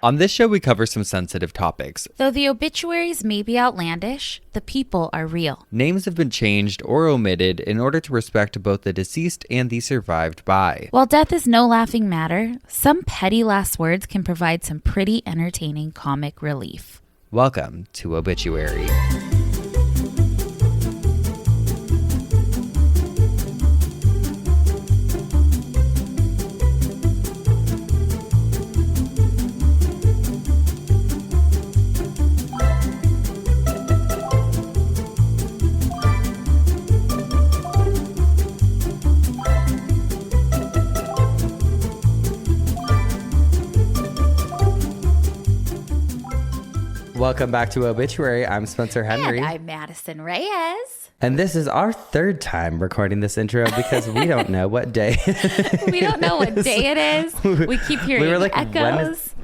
On this show, we cover some sensitive topics. Though the obituaries may be outlandish, the people are real. Names have been changed or omitted in order to respect both the deceased and the survived by. While death is no laughing matter, some petty last words can provide some pretty entertaining comic relief. Welcome to Obituary. Welcome back to Obituary. I'm Spencer Henry. And I'm Madison Reyes. And this is our third time recording this intro because we don't know what day We don't know what day it is. We keep hearing echoes.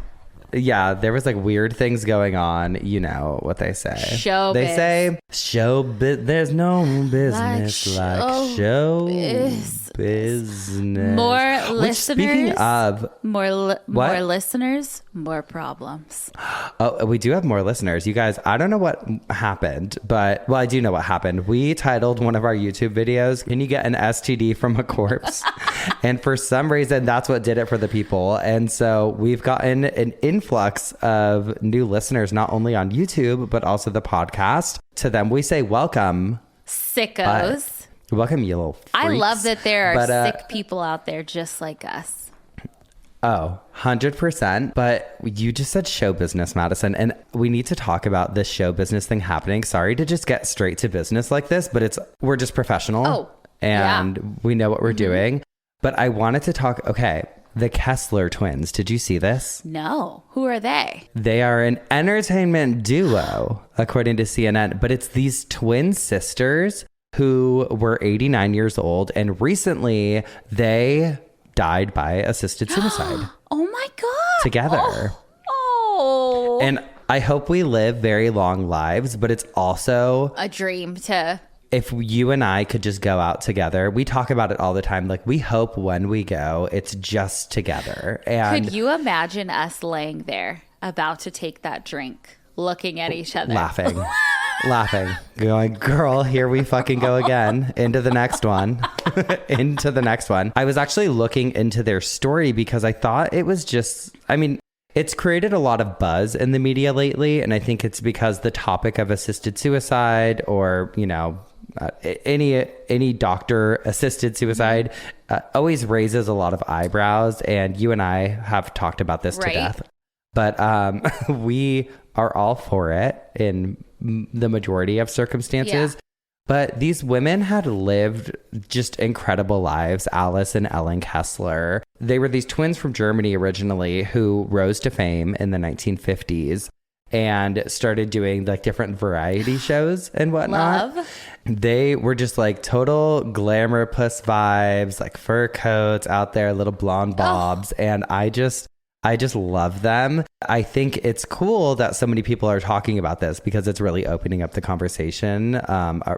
Yeah, there was like weird things going on. You know what they say. Showbiz. They say there's no business like show business. More listeners. Speaking of more listeners, more problems. Oh, we do have more listeners. You guys, I don't know what happened, but I do know what happened. We titled one of our YouTube videos, "Can you get an STD from a corpse?" And for some reason, that's what did it for the people. And so we've gotten an influx of new listeners, not only on YouTube, but also the podcast. To them, we say welcome. Sickos. Welcome, you little freaks. I love that there are sick people out there just like us. Oh, 100%. But you just said show business, Madison. And we need to talk about this show business thing happening. Sorry to just get straight to business like this, but we're just professional. Oh, and we know what we're doing. But I wanted to talk, the Kessler twins. Did you see this? No. Who are they? They are an entertainment duo, according to CNN. But it's these twin sisters who were 89 years old. And recently, they died by assisted suicide. Oh my God. Together. Oh. And I hope we live very long lives, but it's also a dream to... If you and I could just go out together, we talk about it all the time. Like, we hope when we go, it's just together. And could you imagine us laying there about to take that drink, looking at each other? Laughing, going, girl, here we fucking go again. Into the next one. Into the next one. I was actually looking into their story because I thought it was just, it's created a lot of buzz in the media lately. And I think it's because the topic of assisted suicide or, any doctor assisted suicide always raises a lot of eyebrows. And you and I have talked about this to death. But we are all for it in the majority of circumstances. Yeah. But these women had lived just incredible lives. Alice and Ellen Kessler. They were these twins from Germany originally who rose to fame in the 1950s and started doing like different variety shows and whatnot. Love. They were just like total glamour puss vibes, like fur coats out there, little blonde bobs. And I just love them. I think it's cool that so many people are talking about this because it's really opening up the conversation,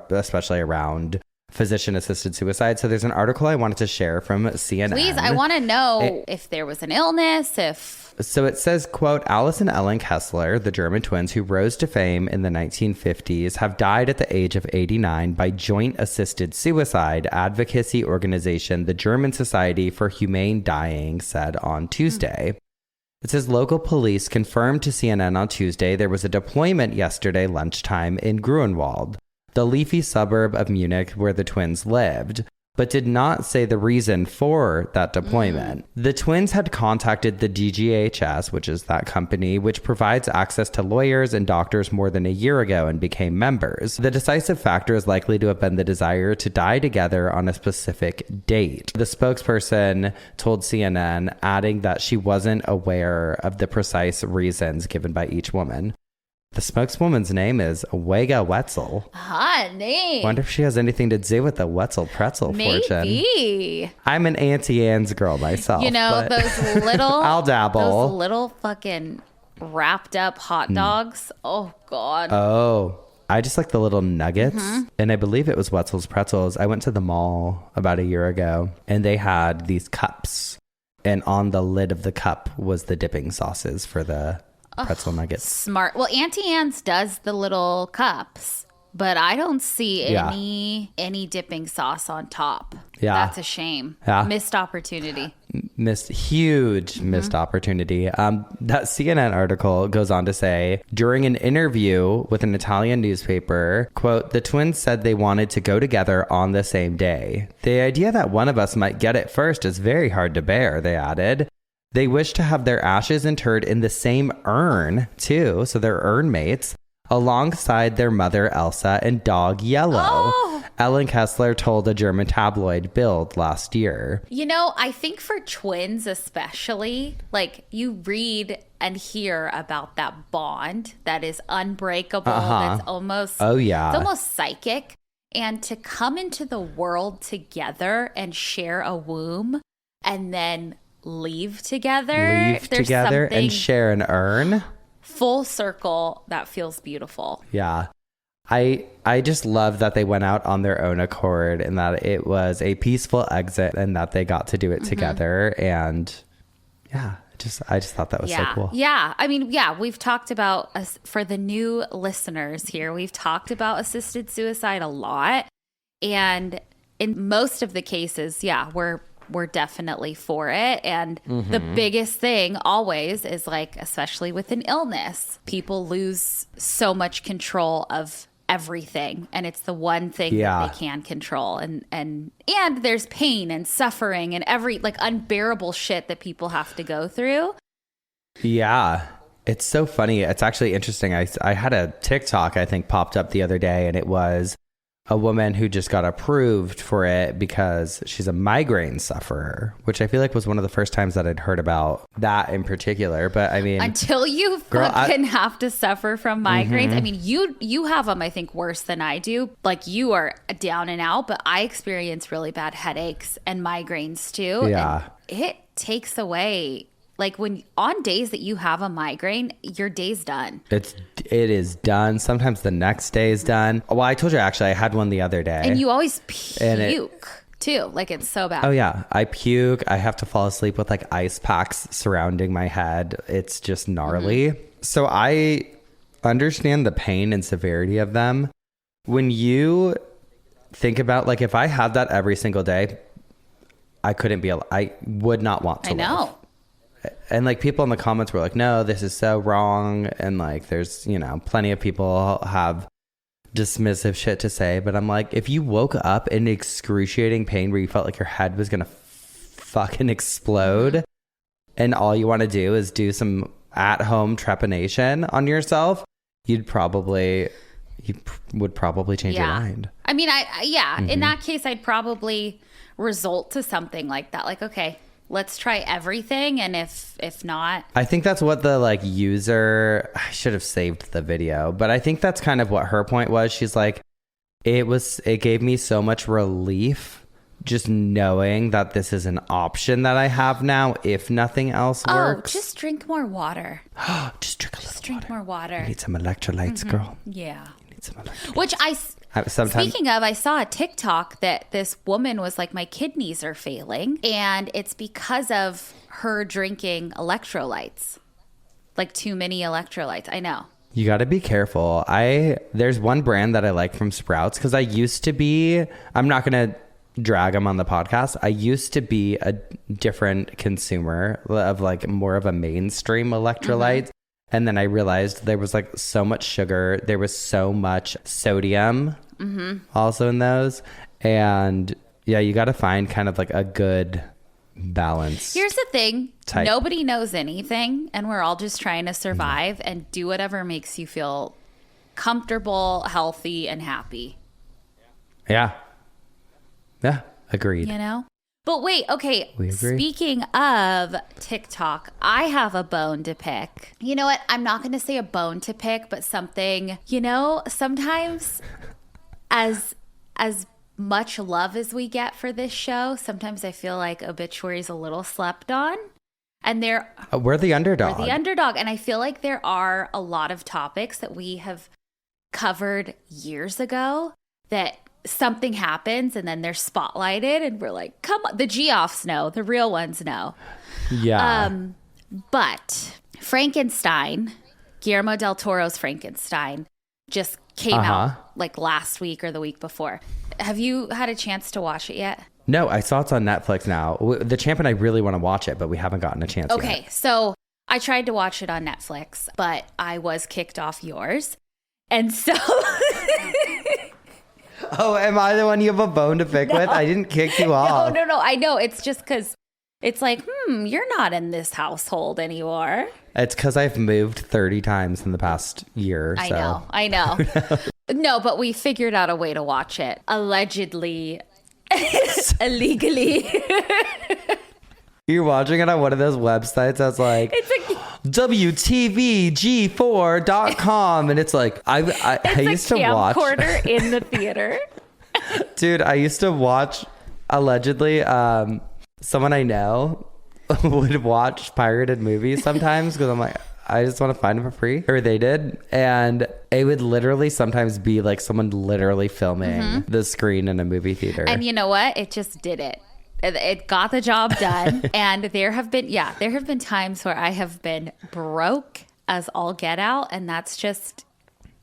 especially around physician-assisted suicide. So there's an article I wanted to share from CNN. Please, I want to know if there was an illness, So it says, quote, Alice and Ellen Kessler, the German twins who rose to fame in the 1950s, have died at the age of 89 by joint-assisted suicide, advocacy organization, the German Society for Humane Dying said on Tuesday. It says local police confirmed to CNN on Tuesday there was a deployment yesterday lunchtime in Grunwald, the leafy suburb of Munich where the twins lived, but did not say the reason for that deployment. The twins had contacted the DGHS, which is that company, which provides access to lawyers and doctors more than a year ago and became members. The decisive factor is likely to have been the desire to die together on a specific date. The spokesperson told CNN, adding that she wasn't aware of the precise reasons given by each woman. The spokeswoman's name is Wega Wetzel. Hot name. Wonder if she has anything to do with the Wetzel pretzel fortune. Maybe. I'm an Auntie Anne's girl myself. You know, those little... I'll dabble. Those little fucking wrapped up hot dogs. Oh, God. Oh, I just like the little nuggets. And I believe it was Wetzel's Pretzels. I went to the mall about a year ago and they had these cups And on the lid of the cup was the dipping sauces for the pretzel nuggets. Smart. Well, Auntie Anne's does the little cups, but I don't see any dipping sauce on top. Yeah. That's a shame. Yeah. Missed opportunity. Missed opportunity. That CNN article goes on to say, during an interview with an Italian newspaper, quote, the twins said they wanted to go together on the same day. The idea that one of us might get it first is very hard to bear, they added. They wish to have their ashes interred in the same urn, too, so they're urn mates, alongside their mother, Elsa, and dog, Yellow. Oh. Ellen Kessler told a German tabloid Bild last year. You know, I think for twins especially, like you read and hear about that bond that is unbreakable, that's almost, it's almost psychic. And to come into the world together and share a womb and then leave together and share an urn. Full circle, that feels beautiful. Yeah. I just love that they went out on their own accord and that it was a peaceful exit and that they got to do it together. And yeah, I just thought that was so cool. Yeah. I mean, we've talked about, for the new listeners here, we've talked about assisted suicide a lot. And in most of the cases, we're definitely for it. And the biggest thing always is like, especially with an illness, people lose so much control of everything. And it's the one thing that they can control. And there's pain and suffering and every like unbearable shit that people have to go through. Yeah. It's so funny. It's actually interesting. I had a TikTok, I think, popped up the other day, and it was a woman who just got approved for it because she's a migraine sufferer, which I feel like was one of the first times that I'd heard about that in particular. But I mean, until you fucking have to suffer from migraines. I mean, you have them, I think, worse than I do. Like you are down and out, but I experience really bad headaches and migraines too. Yeah. And it takes away, like when on days that you have a migraine, your day's done. It is done. Sometimes the next day is done. Well, I told you, actually, I had one the other day. And you always puke too. Like it's so bad. Oh yeah. I puke. I have to fall asleep with like ice packs surrounding my head. It's just gnarly. So I understand the pain and severity of them. When you think about, like, if I had that every single day, I would not want to live. I know. And like people in the comments were like, no, this is so wrong. And like, there's, plenty of people have dismissive shit to say. But I'm like, if you woke up in excruciating pain where you felt like your head was going to fucking explode and all you want to do is do some at-home trepanation on yourself, you would probably change your mind. I mean, in that case, I'd probably resort to something like that. Like, okay, let's try everything. And if not, I think that's what the user, I should have saved the video, but I think that's kind of what her point was. She's like, it gave me so much relief just knowing that this is an option that I have now if nothing else works. Just drink more water. Just drink more water. You need some electrolytes, girl. Yeah. You need some electrolytes. Which speaking of, I saw a TikTok that this woman was like, my kidneys are failing. And it's because of her drinking electrolytes. Like too many electrolytes. I know. You got to be careful. There's one brand that I like from Sprouts because I'm not going to drag them on the podcast. I used to be a different consumer of like more of a mainstream electrolytes. And then I realized there was like so much sugar. There was so much sodium also in those. And yeah, you got to find kind of like a good balance. Here's the thing. Type. Nobody knows anything. And we're all just trying to survive and do whatever makes you feel comfortable, healthy, and happy. Yeah. Yeah. Agreed. But wait, okay, we agree. Speaking of TikTok, I have a bone to pick. You know what? I'm not going to say a bone to pick, but something, sometimes as much love as we get for this show, sometimes I feel like Obituary is a little slept on. And we're the underdog. And I feel like there are a lot of topics that we have covered years ago that something happens and then they're spotlighted and we're like, come on. The Geoffs know. The real ones know. Yeah. But Frankenstein, Guillermo del Toro's Frankenstein, just came out like last week or the week before. Have you had a chance to watch it yet? No, I saw it's on Netflix now. The Champ and I really want to watch it, but we haven't gotten a chance yet. Okay, so I tried to watch it on Netflix, but I was kicked off yours. And so... Oh, am I the one you have a bone to pick with? I didn't kick you off. No. I know. It's just because it's like, you're not in this household anymore. It's because I've moved 30 times in the past year or so. I know. No, but we figured out a way to watch it. Allegedly... illegally. You're watching it on one of those websites that's like WTVG4.com and it's like I used to watch camcorder in the theater. Dude, I used to watch allegedly someone I know would watch pirated movies sometimes because I'm like I just want to find them for free, or they did, and it would literally sometimes be like someone literally filming the screen in a movie theater. And you know what? It just did it. It got the job done. And there have been times where I have been broke as all get out, and that's just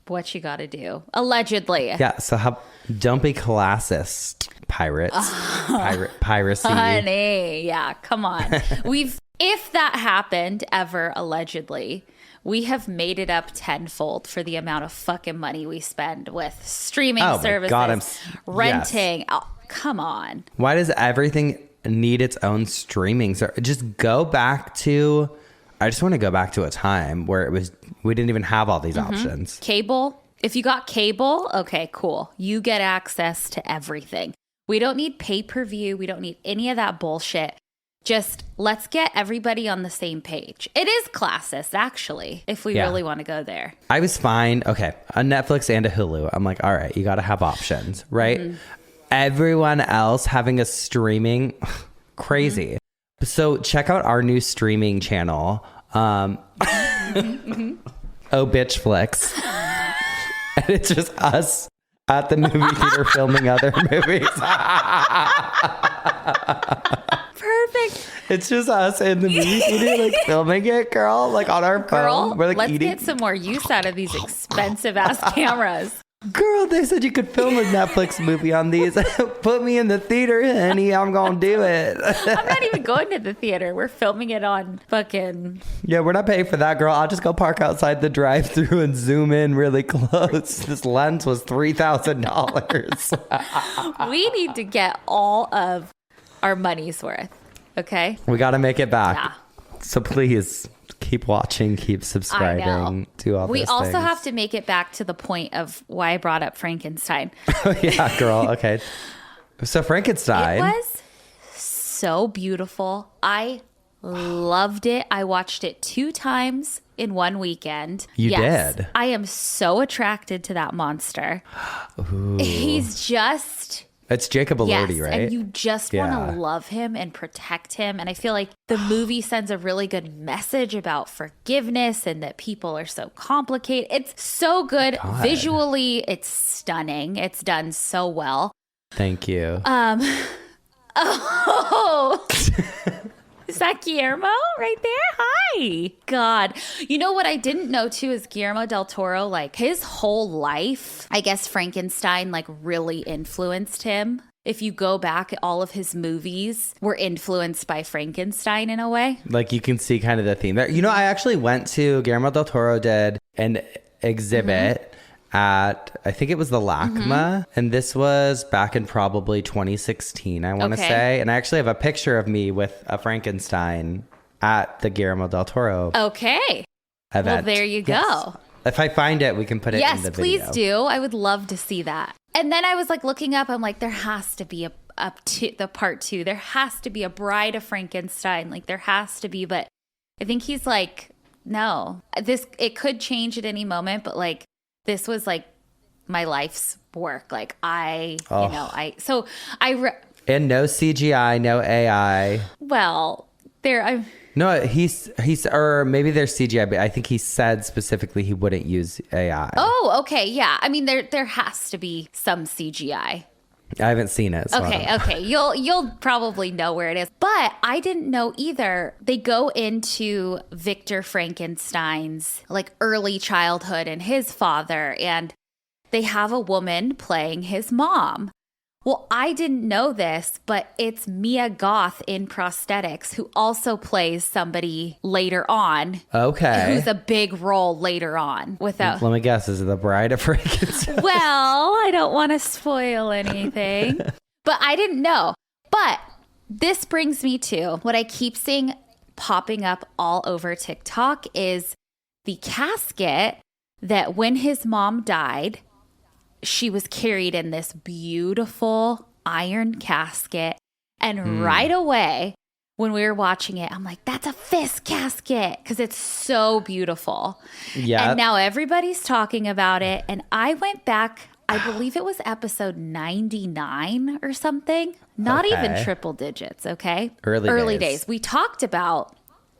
what you got to do. Allegedly. Yeah. So don't be classist, pirates. Piracy. Honey, yeah, come on. If that happened ever, allegedly, we have made it up tenfold for the amount of fucking money we spend with streaming services, God, renting. Yes. Oh, come on. Why does everything need its own streaming? So just go back to, I just want to go back to a time where we didn't even have all these options. Cable. If you got cable, okay, cool. You get access to everything. We don't need pay-per-view. We don't need any of that bullshit. Just let's get everybody on the same page. It is classist, actually, if we really want to go there. I was fine. Okay. A Netflix and a Hulu. I'm like, all right, you got to have options, right? Everyone else having a streaming, crazy. So check out our new streaming channel, OBITCH Flicks. And it's just us at the movie theater filming other movies. Perfect. It's just us in the movie theater, like filming it, girl, like on our phone. We're like let's eating. get some more use out of these expensive ass cameras. Girl, they said you could film a Netflix movie on these. Put me in the theater, honey. I'm gonna do it. I'm not even going to the theater. We're filming it on fucking... Yeah, we're not paying for that, girl. I'll just go park outside the drive-thru and zoom in really close. This lens was $3,000. We need to get all of our money's worth. Okay? We got to make it back. Yeah. So please keep watching, keep subscribing, do all those things. We also have to make it back to the point of why I brought up Frankenstein. Oh, yeah, girl. Okay. So Frankenstein. It was so beautiful. I loved it. I watched it 2 times in one weekend. You did? I am so attracted to that monster. Ooh. He's just... It's Jacob Elordi, right? And you just want to love him and protect him. And I feel like the movie sends a really good message about forgiveness and that people are so complicated. It's so good. God. Visually, it's stunning. It's done so well. Thank you. Oh, is that Guillermo right there? Hi. God. You know what I didn't know too is Guillermo del Toro, like his whole life, I guess Frankenstein like really influenced him. If you go back, all of his movies were influenced by Frankenstein in a way. Like you can see kind of the theme there. You know, I actually went to, Guillermo del Toro did an exhibit at, I think it was the LACMA. And this was back in probably 2016, I want to say. And I actually have a picture of me with a Frankenstein at the Guillermo del Toro event. Well, there you go. Yes. If I find it, we can put it in the video. Yes, please do. I would love to see that. And then I was like looking up, I'm like, there has to be the part 2. There has to be a Bride of Frankenstein. Like there has to be, but I think he's like, no, it could change at any moment, but like, this was like my life's work. Like and no CGI, no AI. Well, No, he's or maybe there's CGI, but I think he said specifically he wouldn't use AI. Oh, okay, yeah. I mean, there has to be some CGI. I haven't seen it. So Okay. You'll probably know where it is. But I didn't know either. They go into Victor Frankenstein's like early childhood and his father, and they have a woman playing his mom. Well, I didn't know this, but it's Mia Goth in prosthetics who also plays somebody later on. Okay. Who's a big role later on. Let me guess, is it the Bride of Frankenstein? Well, I don't want to spoil anything, but I didn't know. But this brings me to what I keep seeing popping up all over TikTok is the casket that when his mom died, she was carried in this beautiful iron casket. And right away, when we were watching it, I'm like, that's a Fisk casket because it's so beautiful. Yeah. And now everybody's talking about it. And I went back, I believe it was episode 99 or something. Not even triple digits, okay? Early days. We talked about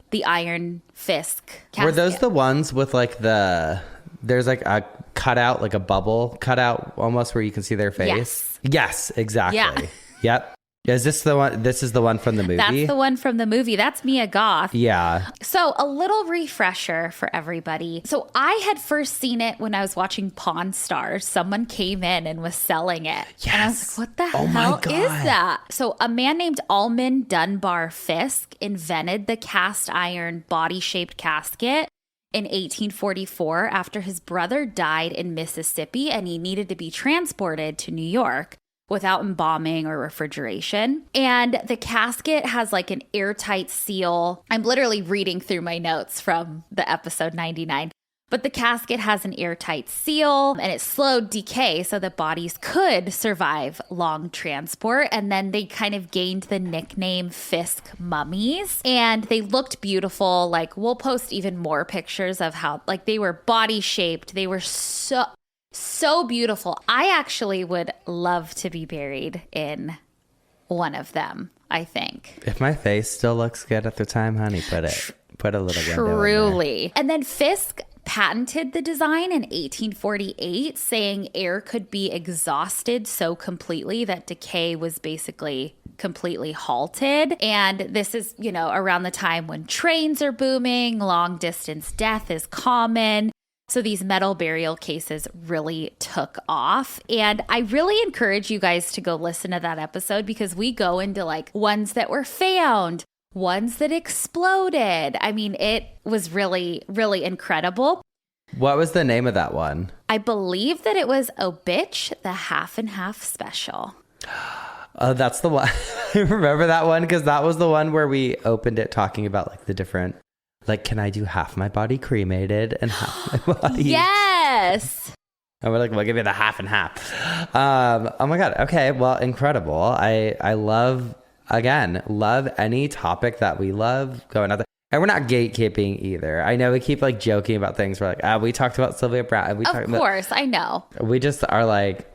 the iron Fisk casket. Were those the ones with like there's like a cutout, like a bubble cutout almost where you can see their face? Yes, exactly. Yeah. Yep. Is this the one? This is the one from the movie? That's the one from the movie. That's Mia Goth. Yeah. So a little refresher for everybody. So I had first seen it when I was watching Pawn Stars. Someone came in and was selling it. Yes. And I was like, what the hell is that? So a man named Almond Dunbar Fisk invented the cast iron body-shaped casket in 1844 after his brother died in Mississippi and he needed to be transported to New York without embalming or refrigeration. And the casket has like an airtight seal. I'm literally reading through my notes from the episode 99. But the casket has an airtight seal and it slowed decay so that bodies could survive long transport. And then they kind of gained the nickname Fisk mummies. And they looked beautiful. Like we'll post even more pictures of how like they were body shaped. They were so beautiful. I actually would love to be buried in one of them, I think. If my face still looks good at the time, honey, put a little window Truly. And then Fisk patented the design in 1848, saying air could be exhausted so completely that decay was basically completely halted. And this is, around the time when trains are booming, long distance death is common. So these metal burial cases really took off. And I really encourage you guys to go listen to that episode because we go into like ones that were found, ones that exploded. I mean, it was really, really incredible. What was the name of that one? I believe that it was OBITCH, the half and half special. Oh, that's the one. I remember that one because that was the one where we opened it talking about like the different, like, can I do half my body cremated and half my body? Yes. And we're like, we'll give you the half and half. Oh my God. Okay. Well, incredible. I love any topic that we love going out there. And we're not gatekeeping either. I know we keep like joking about things. We're like, we talked about Sylvia Browne. Of course, I know. We just are like,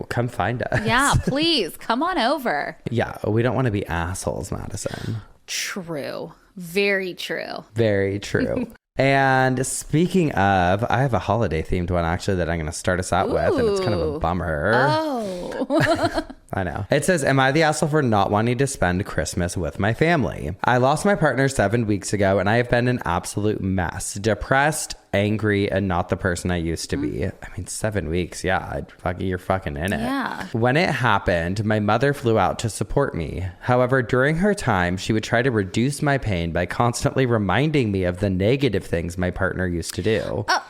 come find us. Yeah, please come on over. Yeah, we don't want to be assholes, Madison. True. Very true. Very true. And speaking of, I have a holiday themed one actually that I'm going to start us out with, and it's kind of a bummer. Oh. I know. It says, am I the asshole for not wanting to spend Christmas with my family? I lost my partner 7 weeks ago, and I have been an absolute mess. Depressed, angry, and not the person I used to be. I mean, 7 weeks. Yeah, you're fucking in it. Yeah. When it happened, my mother flew out to support me. However, during her time, she would try to reduce my pain by constantly reminding me of the negative things my partner used to do. Oh,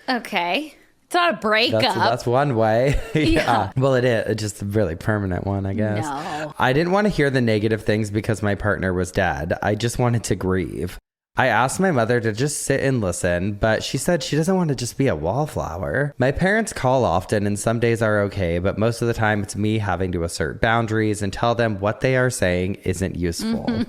okay. It's not a breakup. That's one way. Yeah. Well, it is. It's just a really permanent one, I guess. No. I didn't want to hear the negative things because my partner was dead. I just wanted to grieve. I asked my mother to just sit and listen, but she said she doesn't want to just be a wallflower. My parents call often and some days are okay, but most of the time it's me having to assert boundaries and tell them what they are saying isn't useful.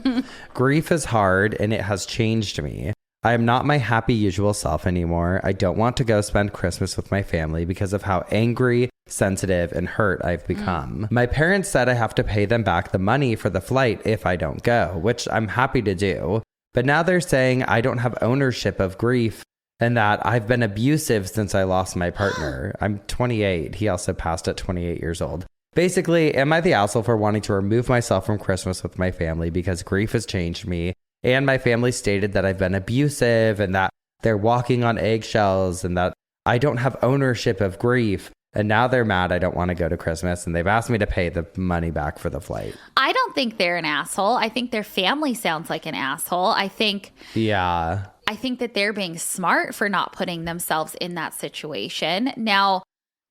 Grief is hard and it has changed me. I am not my happy usual self anymore. I don't want to go spend Christmas with my family because of how angry, sensitive, and hurt I've become. My parents said I have to pay them back the money for the flight if I don't go, which I'm happy to do. But now they're saying I don't have ownership of grief and that I've been abusive since I lost my partner. I'm 28. He also passed at 28 years old. Basically, am I the asshole for wanting to remove myself from Christmas with my family because grief has changed me? And my family stated that I've been abusive and that they're walking on eggshells and that I don't have ownership of grief. And now they're mad I don't want to go to Christmas, and they've asked me to pay the money back for the flight. I don't think they're an asshole. I think their family sounds like an asshole. I think that they're being smart for not putting themselves in that situation. Now,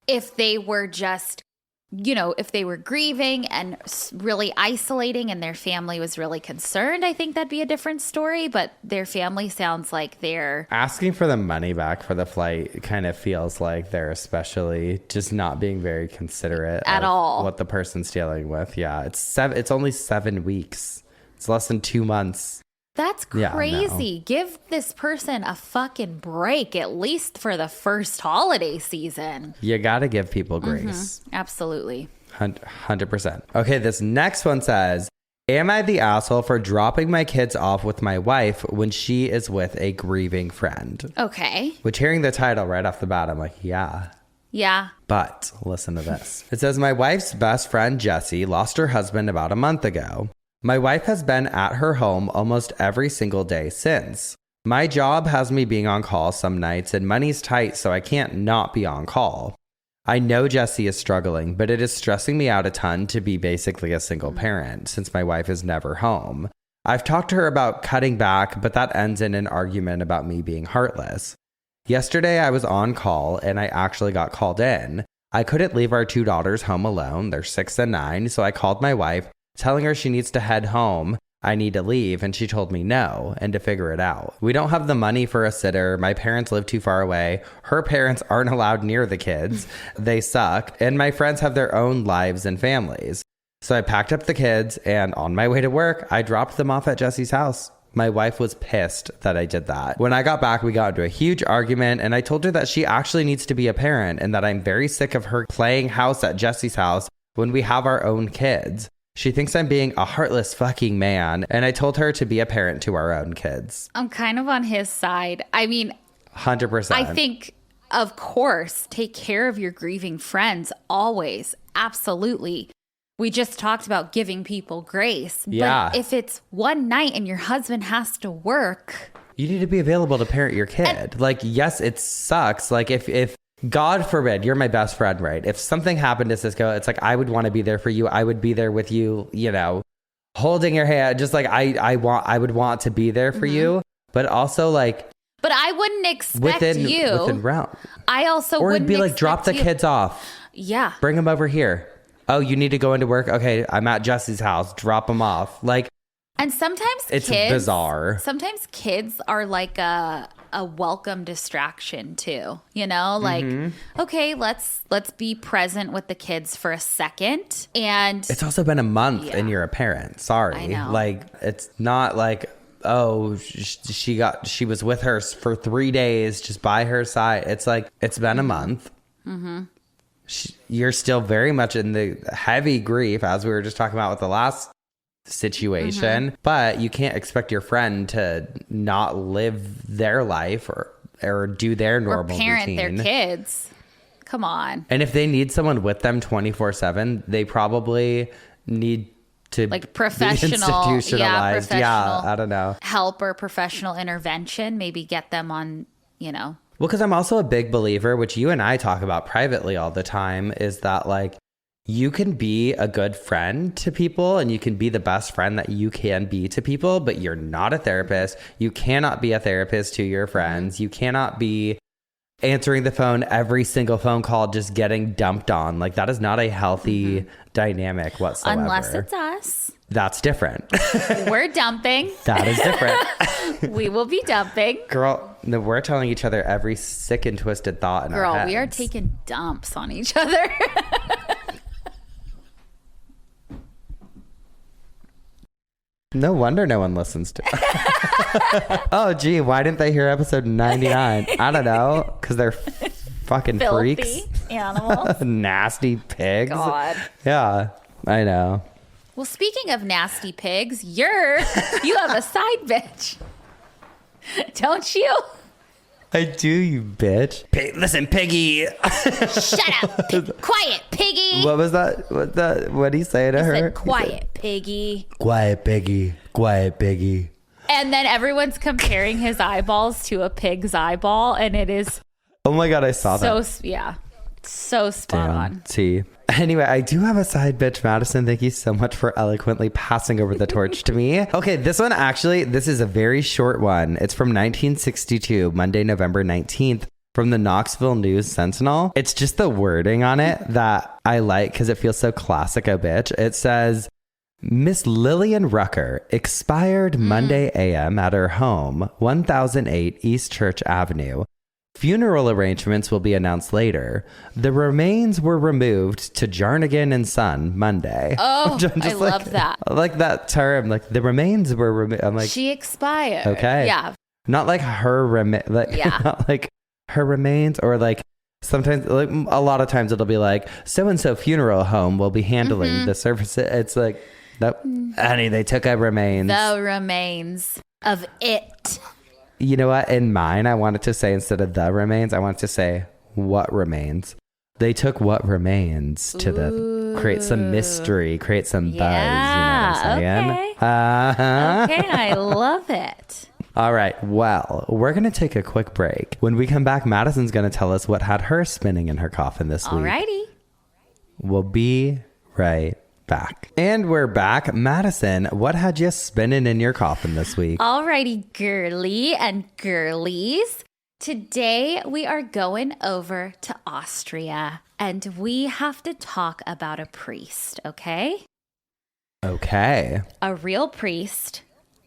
if they were just, if they were grieving and really isolating and their family was really concerned, I think that'd be a different story. But their family sounds like they're asking for the money back for the flight. It kind of feels like they're especially just not being very considerate at all what the person's dealing with. Yeah, it's only 7 weeks. It's less than 2 months. That's crazy. Yeah, give this person a fucking break, at least for the first holiday season. You got to give people grace. Absolutely. 100%. Okay, this next one says, am I the asshole for dropping my kids off with my wife when she is with a grieving friend? Okay. Which, hearing the title right off the bat, I'm like, yeah. Yeah. But listen to this. It says, my wife's best friend, Jessie, lost her husband about a month ago. My wife has been at her home almost every single day since. My job has me being on call some nights and money's tight, so I can't not be on call. I know Jessie is struggling, but it is stressing me out a ton to be basically a single parent since my wife is never home. I've talked to her about cutting back, but that ends in an argument about me being heartless. Yesterday I was on call and I actually got called in. I couldn't leave our 2 daughters home alone. They're 6 and 9, so I called my wife, telling her she needs to head home. I need to leave. And she told me no, and to figure it out. We don't have the money for a sitter. My parents live too far away. Her parents aren't allowed near the kids. They suck. And my friends have their own lives and families. So I packed up the kids, and on my way to work, I dropped them off at Jessie's house. My wife was pissed that I did that. When I got back, we got into a huge argument, and I told her that she actually needs to be a parent and that I'm very sick of her playing house at Jessie's house when we have our own kids. She thinks I'm being a heartless fucking man, and I told her to be a parent to our own kids. I'm kind of on his side. I mean, 100%. I think, of course, take care of your grieving friends always. Absolutely. We just talked about giving people grace. Yeah. But if it's one night and your husband has to work, you need to be available to parent your kid. Yes, it sucks. If God forbid, you're my best friend, right? If something happened to Cisco, it's like, I would want to be there for you. I would be there with you, holding your hand. Just like I would want to be there for you. But also but I wouldn't expect within realm. I also or wouldn't it'd be drop the kids off. Yeah. Bring them over here. Oh, you need to go into work? Okay, I'm at Jessie's house. Drop them off. And sometimes it's bizarre. Sometimes kids are like a welcome distraction too. Okay, let's be present with the kids for a second. And it's also been a month and you're a parent. Sorry. I know. It's not like, oh, she was with her for 3 days just by her side. It's like, it's been a month. Mm-hmm. You're still very much in the heavy grief, as we were just talking about with the last situation, but you can't expect your friend to not live their life or do their normal or parent routine. Their kids. Come on. And if they need someone with them 24/7, they probably need to professional, be institutionalized. Professional I don't know. Help or professional intervention. Maybe get them on, Well, because I'm also a big believer, which you and I talk about privately all the time, is that you can be a good friend to people and you can be the best friend that you can be to people, but you're not a therapist. You cannot be a therapist to your friends. You cannot be answering the phone every single phone call, just getting dumped on. That is not a healthy dynamic whatsoever. Unless it's us. That's different. We're dumping. That is different. We will be dumping. Girl, no, we're telling each other every sick and twisted thought in our heads. Girl, we are taking dumps on each other. No wonder no one listens to it. Oh, gee, why didn't they hear episode 99? I don't know, because they're fucking filthy freaks. Animals. Nasty pigs. God. Yeah, I know. Well, speaking of nasty pigs, you have a side bitch. Don't you? I do, you bitch. Listen, Piggy. Shut up. Quiet, Piggy. What was that? What did he say to her? Said, quiet, Piggy. Quiet, Piggy. Quiet, Piggy. And then everyone's comparing his eyeballs to a pig's eyeball, and it is Oh my God, I saw that. So spot on. T. Anyway, I do have a side bitch, Madison. Thank you so much for eloquently passing over the torch to me. Okay, this one actually, this is a very short one. It's from 1962, Monday, November 19th, from the Knoxville News Sentinel. It's just the wording on it that I like because it feels so classic a bitch. It says, Miss Lillian Rucker expired Monday a.m. at her home, 1008 East Church Avenue. Funeral arrangements will be announced later. The remains were removed to Jarnigan and Son Monday. Oh, I love that. I like that term. Like the remains were removed. I'm like, she expired. Okay. Yeah. Not like her not like her remains, or like sometimes, like a lot of times it'll be like so-and-so funeral home will be handling the service. It's like, nope. Honey, they took our remains. The remains of it. You know what? In mine, I wanted to say, instead of the remains, I wanted to say what remains. They took what remains to create some mystery, create some buzz. You know what I'm saying? Okay. Okay, I love it. All right. Well, we're going to take a quick break. When we come back, Madison's going to tell us what had her spinning in her coffin this week. Alrighty. We'll be right back. And we're back. Madison, what had you spinning in your coffin this week? Alrighty, girly and girlies. Today we are going over to Austria and we have to talk about a priest, okay? Okay. A real priest,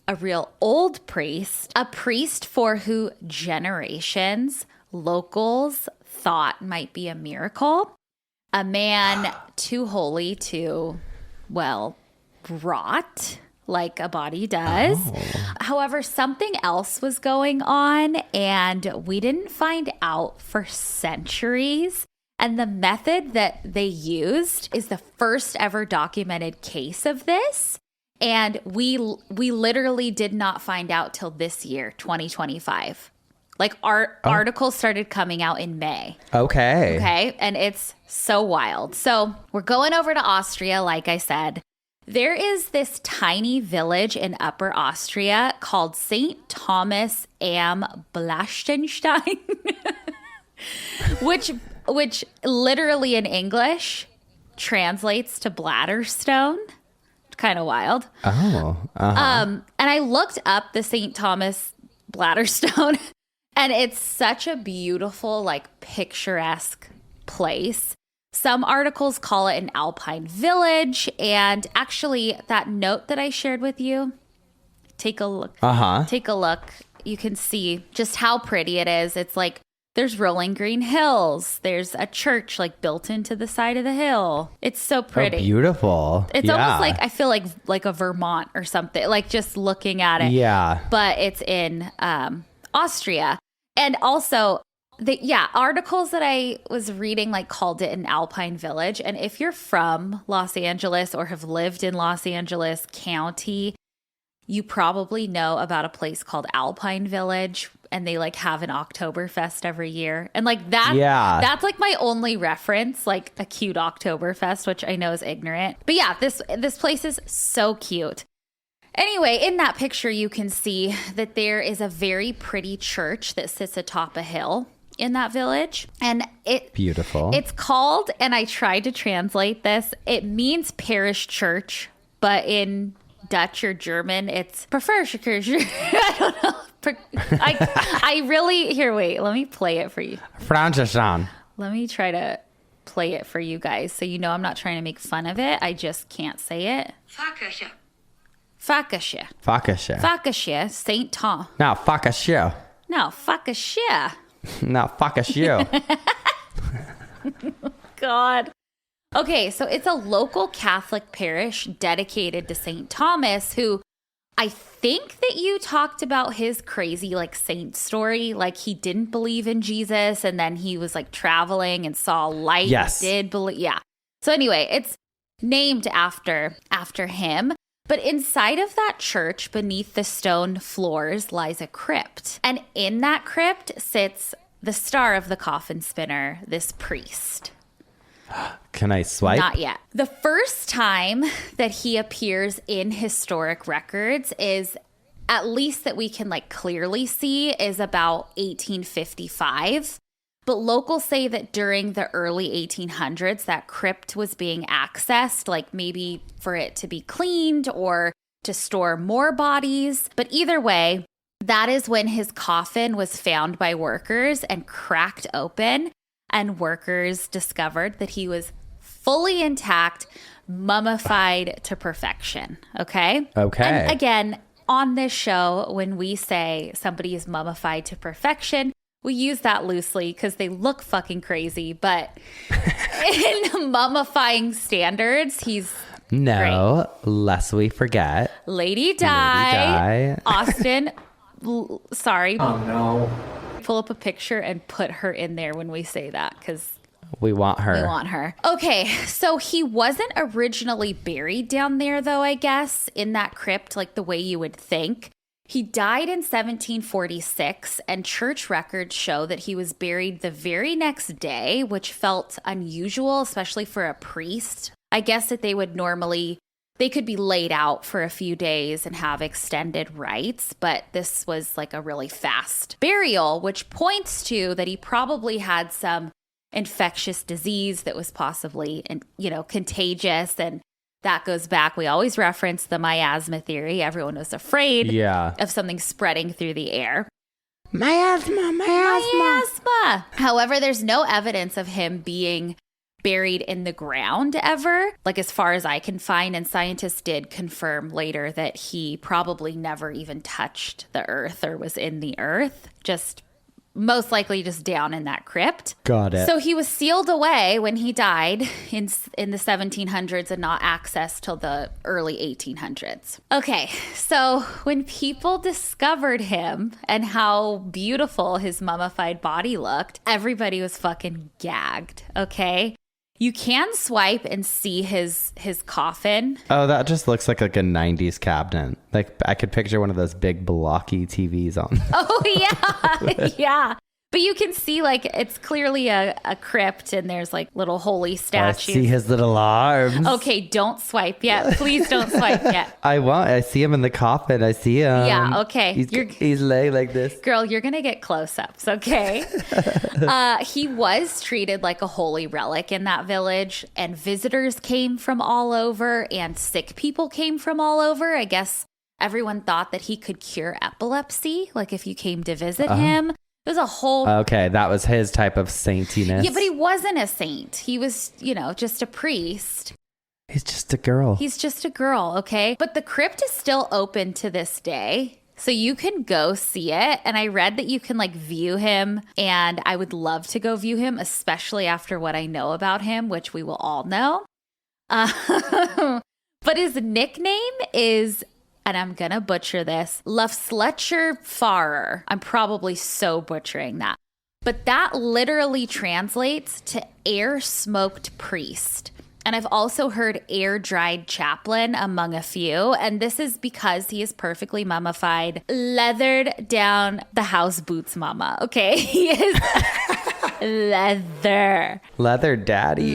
a real old priest, a priest for who generations, locals thought might be a miracle. A man too holy to, well, rot like a body does. Oh. However, something else was going on and we didn't find out for centuries. And the method that they used is the first ever documented case of this. And we literally did not find out till this year, 2025. Like articles started coming out in May. Okay. Okay. And it's so wild. So we're going over to Austria, like I said. There is this tiny village in Upper Austria called St. Thomas am Blastenstein, which literally in English translates to Bladderstone. Kind of wild. Oh. Uh-huh. And I looked up the St. Thomas Bladderstone. And it's such a beautiful, like, picturesque place. Some articles call it an alpine village. And actually, that note that I shared with you, take a look. Uh-huh. Take a look. You can see just how pretty it is. It's like there's rolling green hills. There's a church, like, built into the side of the hill. It's so pretty. Oh, beautiful. It's almost like, I feel like a Vermont or something, like just looking at it. Yeah. But it's in Austria. And also, articles that I was reading like called it an alpine village. And if you're from Los Angeles or have lived in Los Angeles County, you probably know about a place called Alpine Village. And they like have an Oktoberfest every year. And like that, that's like my only reference, like a cute Oktoberfest, which I know is ignorant. But yeah, this place is so cute. Anyway, in that picture, you can see that there is a very pretty church that sits atop a hill in that village. And beautiful. It's called, and I tried to translate this, it means parish church, but in Dutch or German, it's Preferschkirche. I don't know. I really, here, wait, let me play it for you. Franciscan. Let me try to play it for you guys so you know I'm not trying to make fun of it. I just can't say it. Fakashe. St. Tom. No, Fakashe. No, Fakashe. No, Fakashe. God. Okay, so it's a local Catholic parish dedicated to St. Thomas, who I think that you talked about his crazy like saint story. Like he didn't believe in Jesus and then he was like traveling and saw light. Yes. Did believe. Yeah. So anyway, it's named after him. But inside of that church, beneath the stone floors, lies a crypt. And in that crypt sits the star of the coffin spinner, this priest. Can I swipe? Not yet. The first time that he appears in historic records is, at least that we can like clearly see, is about 1855. But locals say that during the early 1800s, that crypt was being accessed, like maybe for it to be cleaned or to store more bodies. But either way, that is when his coffin was found by workers and cracked open. And workers discovered that he was fully intact, mummified to perfection. Okay? Okay. And again, on this show, when we say somebody is mummified to perfection, we use that loosely because they look fucking crazy. But in mummifying standards, he's no, lest we forget. Lady Di. Austin, sorry. Oh, no. Pull up a picture and put her in there when we say that because we want her. We want her. Okay, so he wasn't originally buried down there, though, I guess, in that crypt, like the way you would think. He died in 1746, and church records show that he was buried the very next day, which felt unusual, especially for a priest. I guess that they could be laid out for a few days and have extended rites, but this was like a really fast burial, which points to that he probably had some infectious disease that was possibly, contagious. And that goes back. We always reference the miasma theory. Everyone was afraid of something spreading through the air. Miasma. However, there's no evidence of him being buried in the ground ever, like as far as I can find. And scientists did confirm later that he probably never even touched the earth or was in the earth, just most likely just down in that crypt. Got it. So he was sealed away when he died in the 1700s and not accessed till the early 1800s. Okay, so when people discovered him and how beautiful his mummified body looked, everybody was fucking gagged, okay? You can swipe and see his coffin. Oh, that just looks like a 90s cabinet. Like I could picture one of those big blocky TVs on. Oh, yeah. Yeah. But you can see like it's clearly a crypt and there's like little holy statues. I see his little arms. Okay, don't swipe yet. Please don't swipe yet. I see him in the coffin. I see him. Yeah, okay. He's laying like this. Girl, you're going to get close-ups, okay? He was treated like a holy relic in that village, and visitors came from all over and sick people came from all over. I guess everyone thought that he could cure epilepsy, like if you came to visit him. It was a whole... Okay, that was his type of saintiness. Yeah, but he wasn't a saint. He was, just a priest. He's just a girl. He's just a girl, okay? But the crypt is still open to this day. So you can go see it. And I read that you can view him. And I would love to go view him, especially after what I know about him, which we will all know. But his nickname is... and I'm going to butcher this, Lufsletcher Farer. I'm probably so butchering that. But that literally translates to air-smoked priest. And I've also heard air-dried chaplain among a few. And this is because he is perfectly mummified, leathered down the house boots mama. Okay? He is... Leather daddy.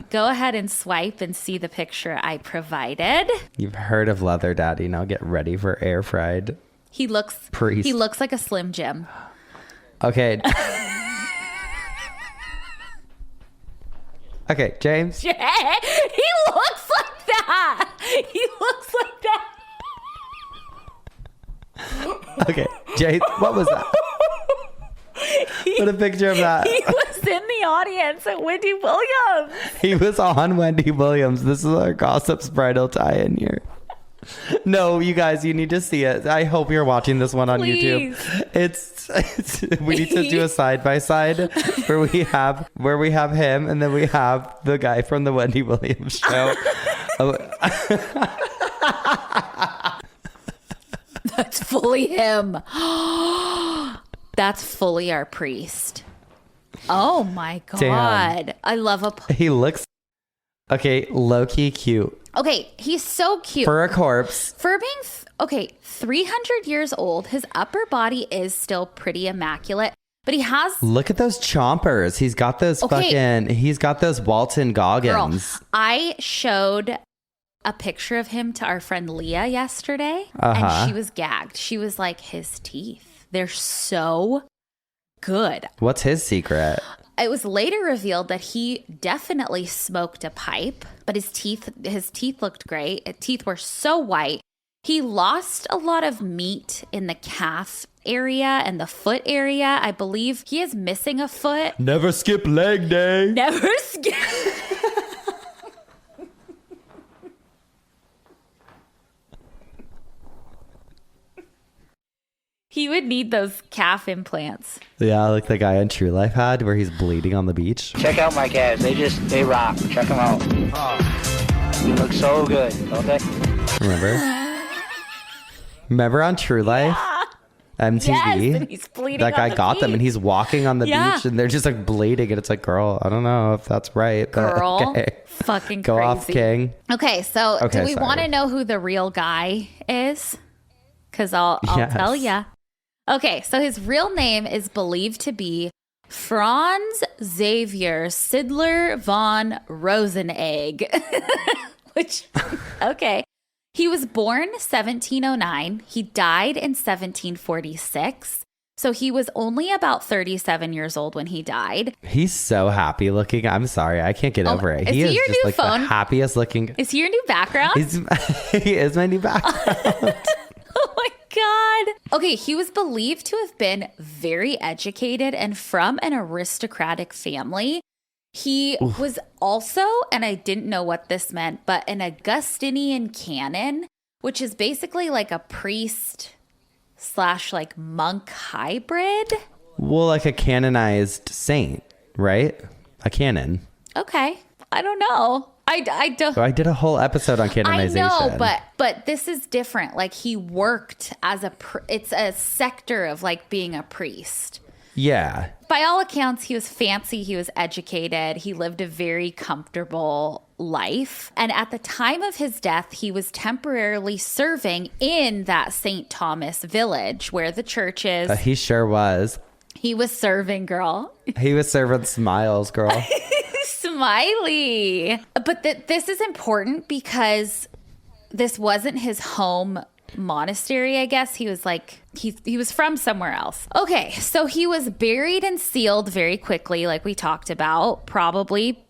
Go ahead and swipe and see the picture I provided. You've heard of leather daddy. Now get ready for air fried. He looks like a Slim Jim. Okay. Okay, James. He looks like that. Okay, James, what was that? Put a picture of that. He was in the audience at Wendy Williams. He was on Wendy Williams. This is our Gossip's Bridal tie-in here. No, you guys, you need to see it. I hope you're watching this one on Please. YouTube. It's we need to do a side by side where we have him and then we have the guy from the Wendy Williams show. That's fully him. That's fully our priest. Oh my God. Damn. I love He looks Okay, low-key cute. Okay, he's so cute. For a corpse. For being, 300 years old, his upper body is still pretty immaculate, but he has... Look at those chompers. He's got those he's got those Walton Goggins. Girl, I showed a picture of him to our friend Leah yesterday, and she was gagged. She was like, his teeth, they're so good. What's his secret? It was later revealed that he definitely smoked a pipe, but his teeth looked great. His teeth were so white. He lost a lot of meat in the calf area and the foot area. I believe he is missing a foot. Never skip leg day. Never skip. He would need those calf implants. Yeah, like the guy on True Life had where he's bleeding on the beach. Check out my calves. They rock. Check them out. Oh, you look so good, don't they? Remember on True Life? Yeah. MTV? Yes, and he's bleeding that guy on the got them beach. and he's walking on the beach and they're just like bleeding and it's like, girl, I don't know if that's right. But girl, okay. fucking Go crazy. off, King. Okay, so do we want to know who the real guy is? Because I'll tell ya. Okay, so his real name is believed to be Franz Xavier Sidler von Rosenegg. Which, okay. He was born 1709. He died in 1746. So he was only about 37 years old when he died. He's so happy looking. I'm sorry. I can't get over it. He is your just new like phone? the happiest looking. Is he your new background? He is my new background. Oh my God. Okay, he was believed to have been very educated and from an aristocratic family. He was also, and I didn't know what this meant, but an Augustinian canon, which is basically like a priest / like monk hybrid. Well, like a canonized saint, right? A canon. Okay. I don't know. I don't. So I did a whole episode on canonization. I know, but this is different. Like he worked as it's a sector of like being a priest. Yeah. By all accounts, he was fancy. He was educated. He lived a very comfortable life. And at the time of his death, he was temporarily serving in that St. Thomas village where the church is. He sure was. He was serving, girl. He was serving smiles, girl. Smiley. But this is important because this wasn't his home monastery, I guess. He was like, he was from somewhere else. Okay, so he was buried and sealed very quickly, like we talked about, probably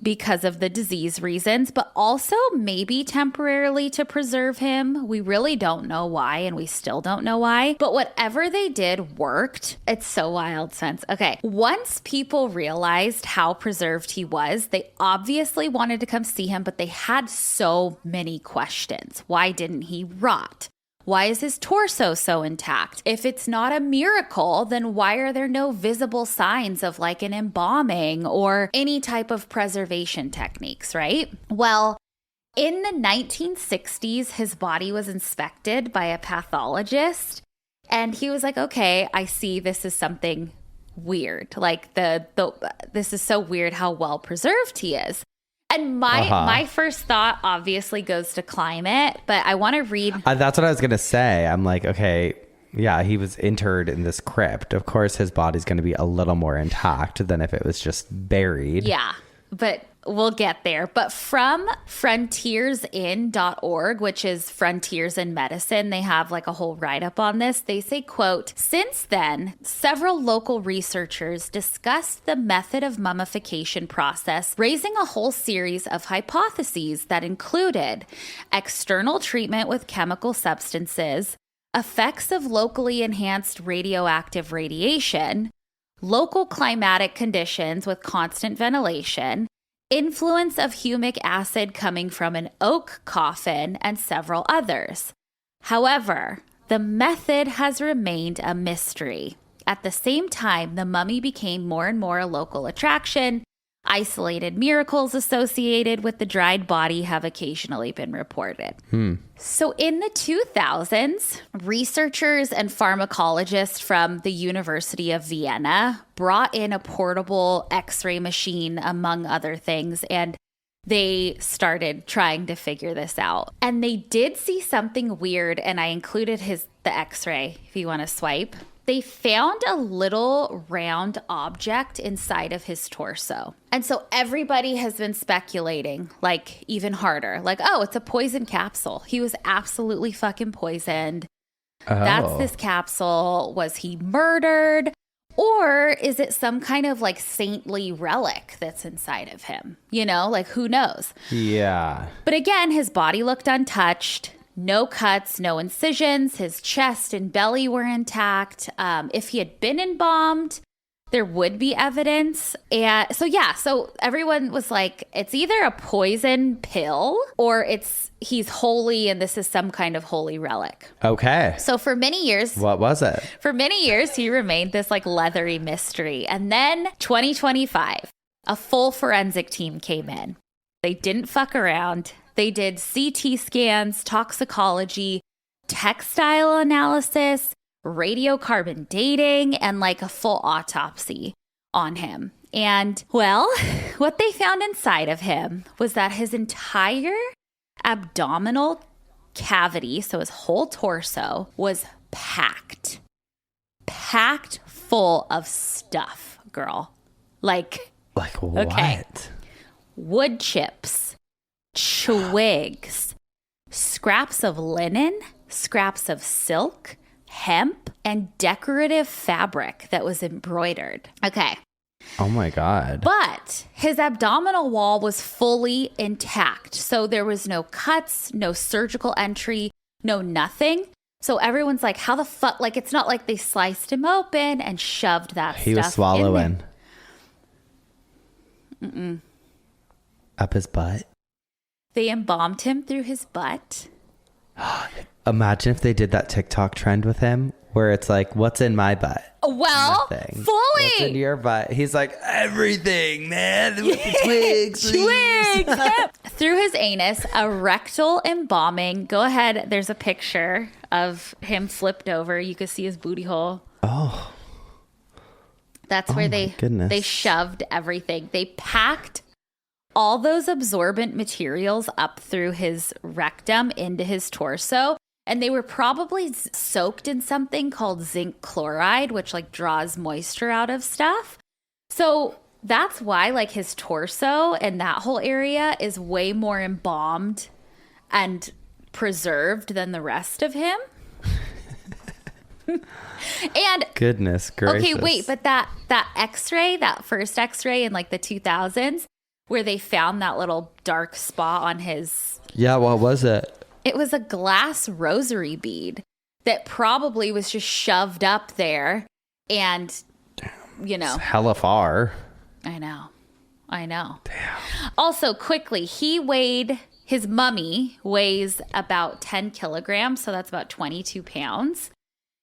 because of the disease reasons, but also maybe temporarily to preserve him. We really don't know why, and we still don't know why. But whatever they did worked. It's so wild, Sense. Okay, once people realized how preserved he was, they obviously wanted to come see him, but they had so many questions. Why didn't he rot? Why is his torso so intact? If it's not a miracle, then why are there no visible signs of like an embalming or any type of preservation techniques, right? Well, in the 1960s, his body was inspected by a pathologist and he was like, okay, I see this is something weird. Like this is so weird how well preserved he is. And my first thought obviously goes to climate, but I want to read. That's what I was going to say. I'm like, okay, yeah, he was interred in this crypt. Of course, his body's going to be a little more intact than if it was just buried. Yeah, but we'll get there. But from frontiersin.org, which is Frontiers in Medicine, they have like a whole write-up on this. They say, quote, since then, several local researchers discussed the method of mummification process, raising a whole series of hypotheses that included external treatment with chemical substances, effects of locally enhanced radioactive radiation, local climatic conditions with constant ventilation, influence of humic acid coming from an oak coffin, and several others. However, the method has remained a mystery. At the same time, the mummy became more and more a local attraction. Isolated miracles associated with the dried body have occasionally been reported. So in the 2000s, researchers and pharmacologists from the University of Vienna brought in a portable X-ray machine, among other things, and they started trying to figure this out. And they did see something weird, and I included the x-ray if you want to swipe. They found a little round object inside of his torso. And so everybody has been speculating, like, even harder. Like, oh, it's a poison capsule. He was absolutely fucking poisoned. Oh. That's this capsule. Was he murdered? Or is it some kind of like saintly relic that's inside of him? You know, like who knows? Yeah. But again, his body looked untouched. No cuts, no incisions. His chest and belly were intact. If he had been embalmed, there would be evidence. And so everyone was like, it's either a poison pill or he's holy and this is some kind of holy relic. Okay. So for many years. What was it? For many years, he remained this like leathery mystery. And then 2025, a full forensic team came in. They didn't fuck around. They did CT scans, toxicology, textile analysis, radiocarbon dating, and like a full autopsy on him. And well, what they found inside of him was that his entire abdominal cavity, so his whole torso, was packed full of stuff, girl. Like what? Okay. Wood chips, twigs, scraps of linen, scraps of silk, hemp, and decorative fabric that was embroidered. Okay. Oh my God. But his abdominal wall was fully intact. So there was no cuts, no surgical entry, no nothing. So everyone's like, how the fuck? Like, it's not like they sliced him open and shoved that He stuff was swallowing. Mm-mm. Up his butt. They embalmed him through his butt. Imagine if they did that TikTok trend with him where it's like, what's in my butt? Well, Nothing. fully. What's in your butt? He's like, everything, man. With the twigs. Twigs. Through his anus, a rectal embalming. Go ahead. There's a picture of him flipped over. You can see his booty hole. Oh. That's where they shoved everything. They packed all those absorbent materials up through his rectum into his torso. And they were probably soaked in something called zinc chloride, which like draws moisture out of stuff. So that's why like his torso and that whole area is way more embalmed and preserved than the rest of him. And goodness gracious. Okay, wait, but that x-ray, that first x-ray in like the 2000s where they found that little dark spot on his... Yeah, what was it? It was a glass rosary bead that probably was just shoved up there and, you know. It's hella far. I know. Damn. Also, quickly, his mummy weighs about 10 kilograms, so that's about 22 pounds.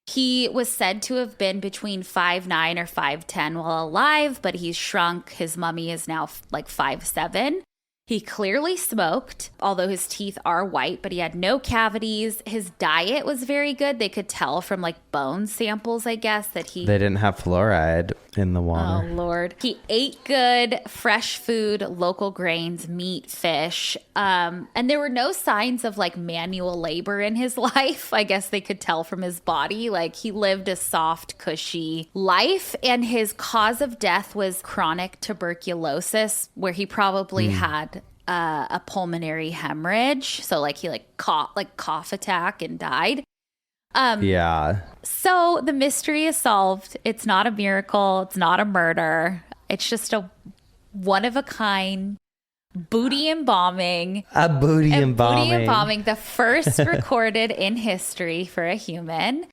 He was said to have been between 5'9" or 5'10" while alive, but he's shrunk. His mummy is now like 5'7". He clearly smoked, although his teeth are white, but he had no cavities. His diet was very good. They could tell from like bone samples, I guess, that they didn't have fluoride in the water. Oh, Lord. He ate good, fresh food, local grains, meat, fish. And there were no signs of like manual labor in his life. I guess they could tell from his body. Like he lived a soft, cushy life. And his cause of death was chronic tuberculosis, where he probably had a pulmonary hemorrhage. So like he cough attack and died. Yeah. So the mystery is solved. It's not a miracle. It's not a murder. It's just a one of a kind booty embalming. A booty embalming. The first recorded in history for a human.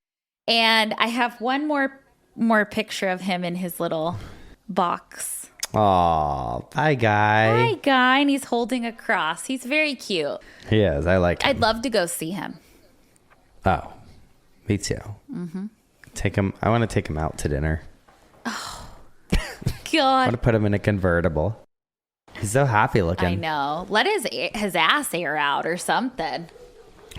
And I have one more picture of him in his little box. Aw, hi guy. And he's holding a cross. He's very cute. He is. I like him. I'd love to go see him. Oh, me too. Mm-hmm. I want to take him out to dinner. Oh, I God. want to put him in a convertible. He's so happy looking. I know. Let his ass air out or something.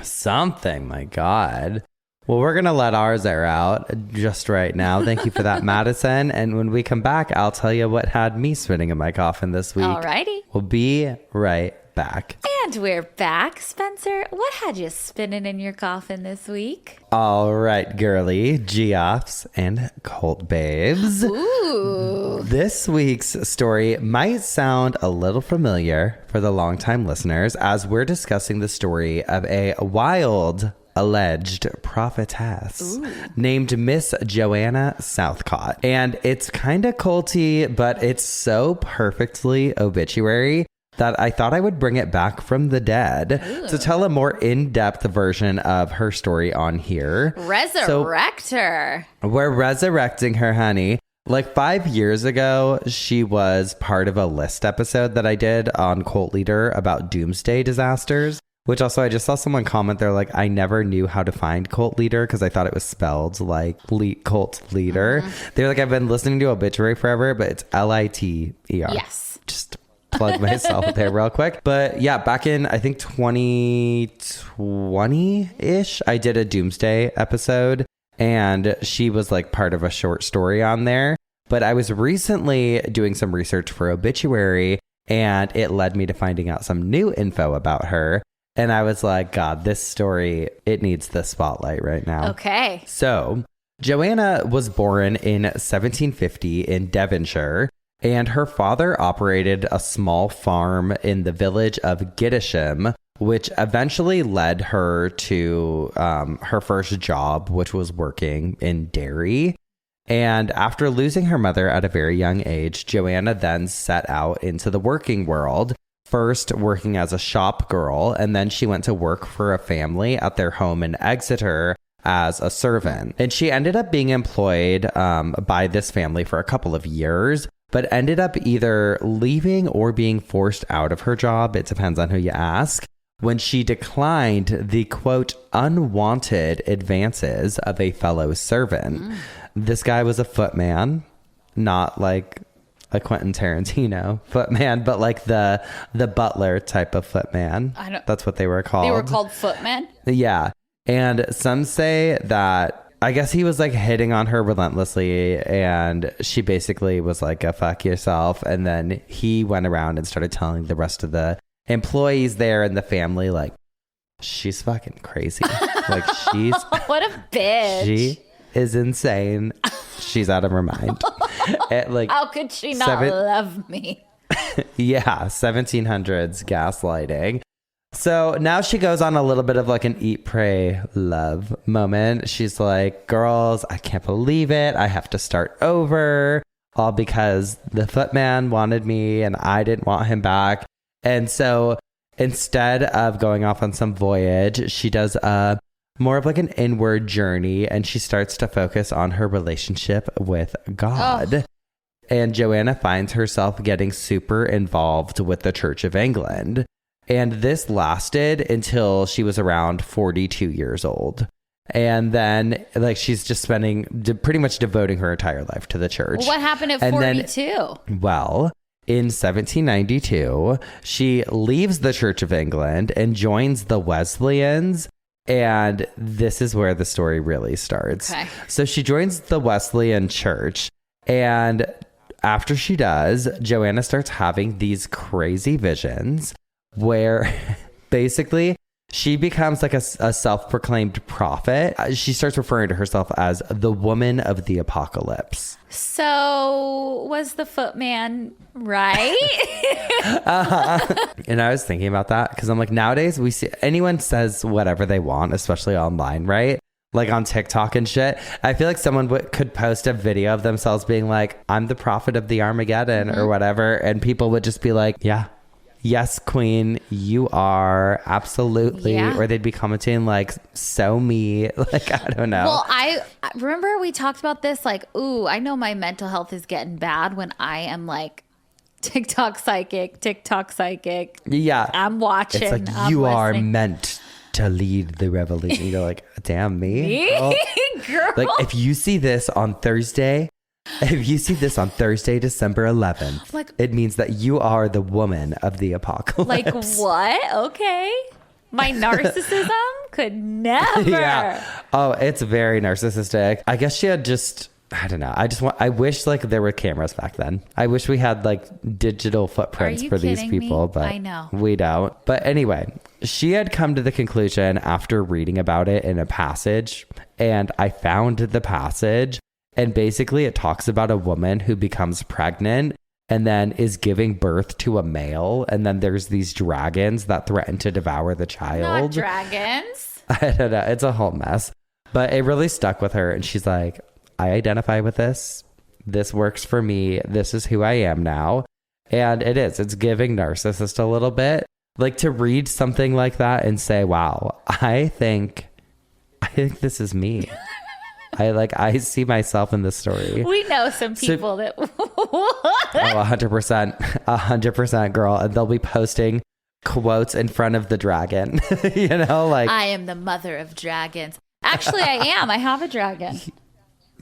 Something, my God. Well, we're going to let ours air out just right now. Thank you for that, Madison. And when we come back, I'll tell you what had me spinning in my coffin this week. Alrighty. We'll be right back. And we're back. Spencer, what had you spinning in your coffin this week? All right, girly, Geoffs and cult babes. Ooh. This week's story might sound a little familiar for the longtime listeners, as we're discussing the story of a wild alleged prophetess named Miss Joanna Southcott. And it's kind of culty, but it's so perfectly obituary that I thought I would bring it back from the dead to tell a more in-depth version of her story on here. Resurrect her. We're resurrecting her, honey. Like 5 years ago, she was part of a list episode that I did on Cult Leader about doomsday disasters. Which also, I just saw someone comment, they're like, I never knew how to find Cult Leader because I thought it was spelled like Cult Leader. They're like, I've been listening to Obituary forever, but it's Liter. Yes. Just plug myself there real quick. But yeah, back in, I think 2020-ish, I did a Doomsday episode and she was like part of a short story on there. But I was recently doing some research for Obituary and it led me to finding out some new info about her. And I was like, God, this story, it needs the spotlight right now. Okay. So Joanna was born in 1750 in Devonshire, and her father operated a small farm in the village of Gittisham, which eventually led her to her first job, which was working in dairy. And after losing her mother at a very young age, Joanna then set out into the working world. First working as a shop girl, and then she went to work for a family at their home in Exeter as a servant. And she ended up being employed by this family for a couple of years, but ended up either leaving or being forced out of her job. It depends on who you ask. When she declined the, quote, unwanted advances of a fellow servant. This guy was a footman, not like a Quentin Tarantino footman, but like the butler type of footman. That's what they were called. They were called footmen? Yeah. And some say that I guess he was like hitting on her relentlessly and she basically was like, go fuck yourself. And then he went around and started telling the rest of the employees there and the family, like, she's fucking crazy. Like she's... What a bitch. She is insane. She's out of her mind. Like, how could she not love me? Yeah, 1700s gaslighting. So now she goes on a little bit of like an eat, pray, love moment. She's like, girls, I can't believe it. I have to start over. All because the footman wanted me and I didn't want him back. And so instead of going off on some voyage, she does more of like an inward journey, and she starts to focus on her relationship with God. Oh. And Joanna finds herself getting super involved with the Church of England. And this lasted until she was around 42 years old. And then like she's just spending pretty much devoting her entire life to the church. What happened at 42? Well, in 1792, she leaves the Church of England and joins the Wesleyans. And this is where the story really starts. Okay. So she joins the Wesleyan Church, and after she does, Joanna starts having these crazy visions where basically she becomes like a self-proclaimed prophet. She starts referring to herself as the woman of the apocalypse. So was the footman right? And I was thinking about that because I'm like, nowadays we see anyone says whatever they want, especially online, right? Like on TikTok and shit. I feel like someone could post a video of themselves being like, I'm the prophet of the Armageddon or whatever. And people would just be like, yeah. Yes, queen, you are. Absolutely. Yeah. Or they'd be commenting like, so me. Like, I don't know. Well, I remember we talked about this, like, ooh, I know my mental health is getting bad when I am like TikTok psychic. Yeah. I'm watching. It's like, you are meant to lead the revolution. You're like, damn, me? Girl. Like, if you see this on Thursday, December 11th, like, it means that you are the woman of the apocalypse. Like, what? Okay. My narcissism? could never. Yeah. Oh, it's very narcissistic. I guess she had I don't know. I wish like there were cameras back then. I wish we had like digital footprints for these people, but I know we don't. But anyway, she had come to the conclusion after reading about it in a passage, and I found the passage, and basically it talks about a woman who becomes pregnant and then is giving birth to a male, and then there's these dragons that threaten to devour the child. Not dragons. I don't know. It's a whole mess. But it really stuck with her, and she's like, I identify with this. This works for me. This is who I am now. And it's giving narcissist a little bit. Like to read something like that and say, wow, I think this is me. I see myself in this story. We know some people that Oh, 100%. 100%, girl. And they'll be posting quotes in front of the dragon. You know, like I am the mother of dragons. Actually, I am. I have a dragon.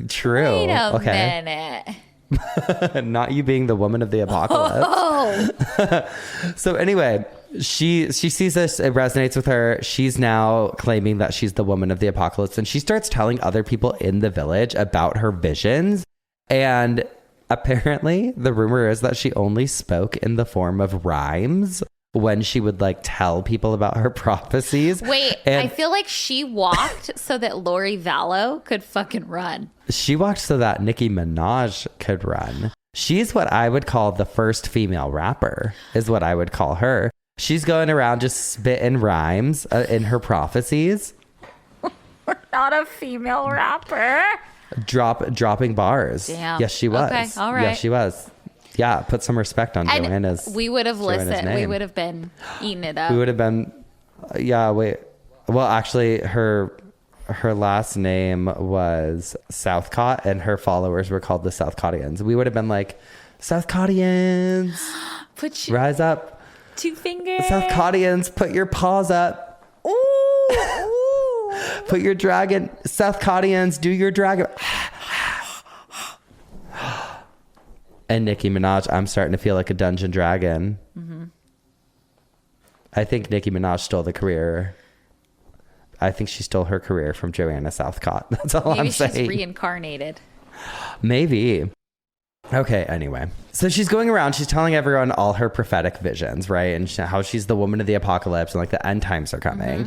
True. Wait a Okay. minute. Not you being the woman of the apocalypse. Oh. So anyway, she sees this, it resonates with her. She's now claiming that she's the woman of the apocalypse, and she starts telling other people in the village about her visions. And apparently the rumor is that she only spoke in the form of rhymes when she would like tell people about her prophecies. Wait, I feel like she walked so that Lori Vallow could fucking run. She walked so that Nicki Minaj could run. She's what I would call the first female rapper, is what I would call her. She's going around just spitting rhymes in her prophecies. Not a female rapper. Dropping bars. Damn. Yes, she was. Okay, all right. Yes, she was. Yeah, put some respect on Joanna's. We would have listened. name. We would have been eating it up. We would have been. Yeah, wait. Well, actually, her last name was Southcott, and her followers were called the Southcottians. We would have been like, Southcottians, rise up. 2 fingers. Southcottians, put your paws up. Ooh. Put your dragon. Southcottians, do your dragon. And Nicki Minaj, I'm starting to feel like a dungeon dragon. Mm-hmm. I think Nicki Minaj stole the career. I think she stole her career from Joanna Southcott. That's all I'm saying. Maybe she's reincarnated. Maybe. Okay, anyway. So she's going around, she's telling everyone all her prophetic visions, right? And how she's the woman of the apocalypse and like the end times are coming. Mm-hmm.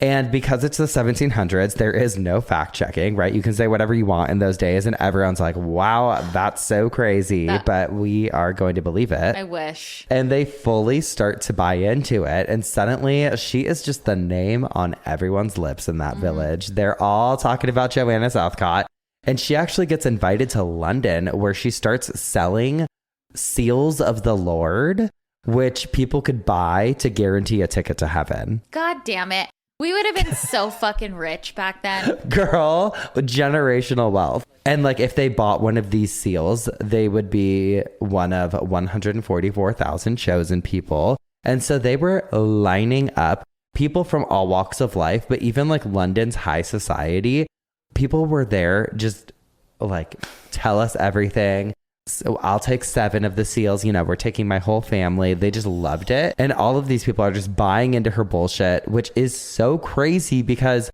And because it's the 1700s, there is no fact checking, right? You can say whatever you want in those days and everyone's like, wow, that's so crazy. But we are going to believe it. I wish. And they fully start to buy into it. And suddenly she is just the name on everyone's lips in that village. They're all talking about Joanna Southcott. And she actually gets invited to London, where she starts selling seals of the Lord, which people could buy to guarantee a ticket to heaven. God damn it. We would have been so fucking rich back then. Girl, generational wealth. And like if they bought one of these seals, they would be one of 144,000 chosen people. And so they were lining up, people from all walks of life, but even like London's high society, people were there just like, tell us everything. So I'll take 7 of the seals. You know, we're taking my whole family. They just loved it. And all of these people are just buying into her bullshit, which is so crazy because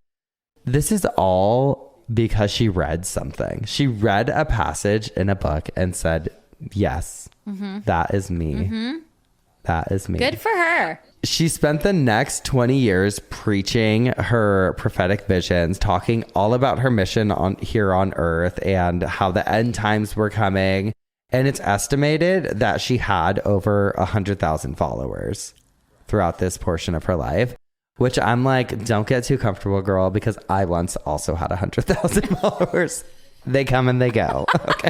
this is all because she read something. She read a passage in a book and said, yes, that is me. Mm-hmm. That is me. Good for her. She spent the next 20 years preaching her prophetic visions, talking all about her mission here on Earth and how the end times were coming. And it's estimated that she had over 100,000 followers throughout this portion of her life, which I'm like, don't get too comfortable, girl, because I once also had 100,000 followers. They come and they go. Okay.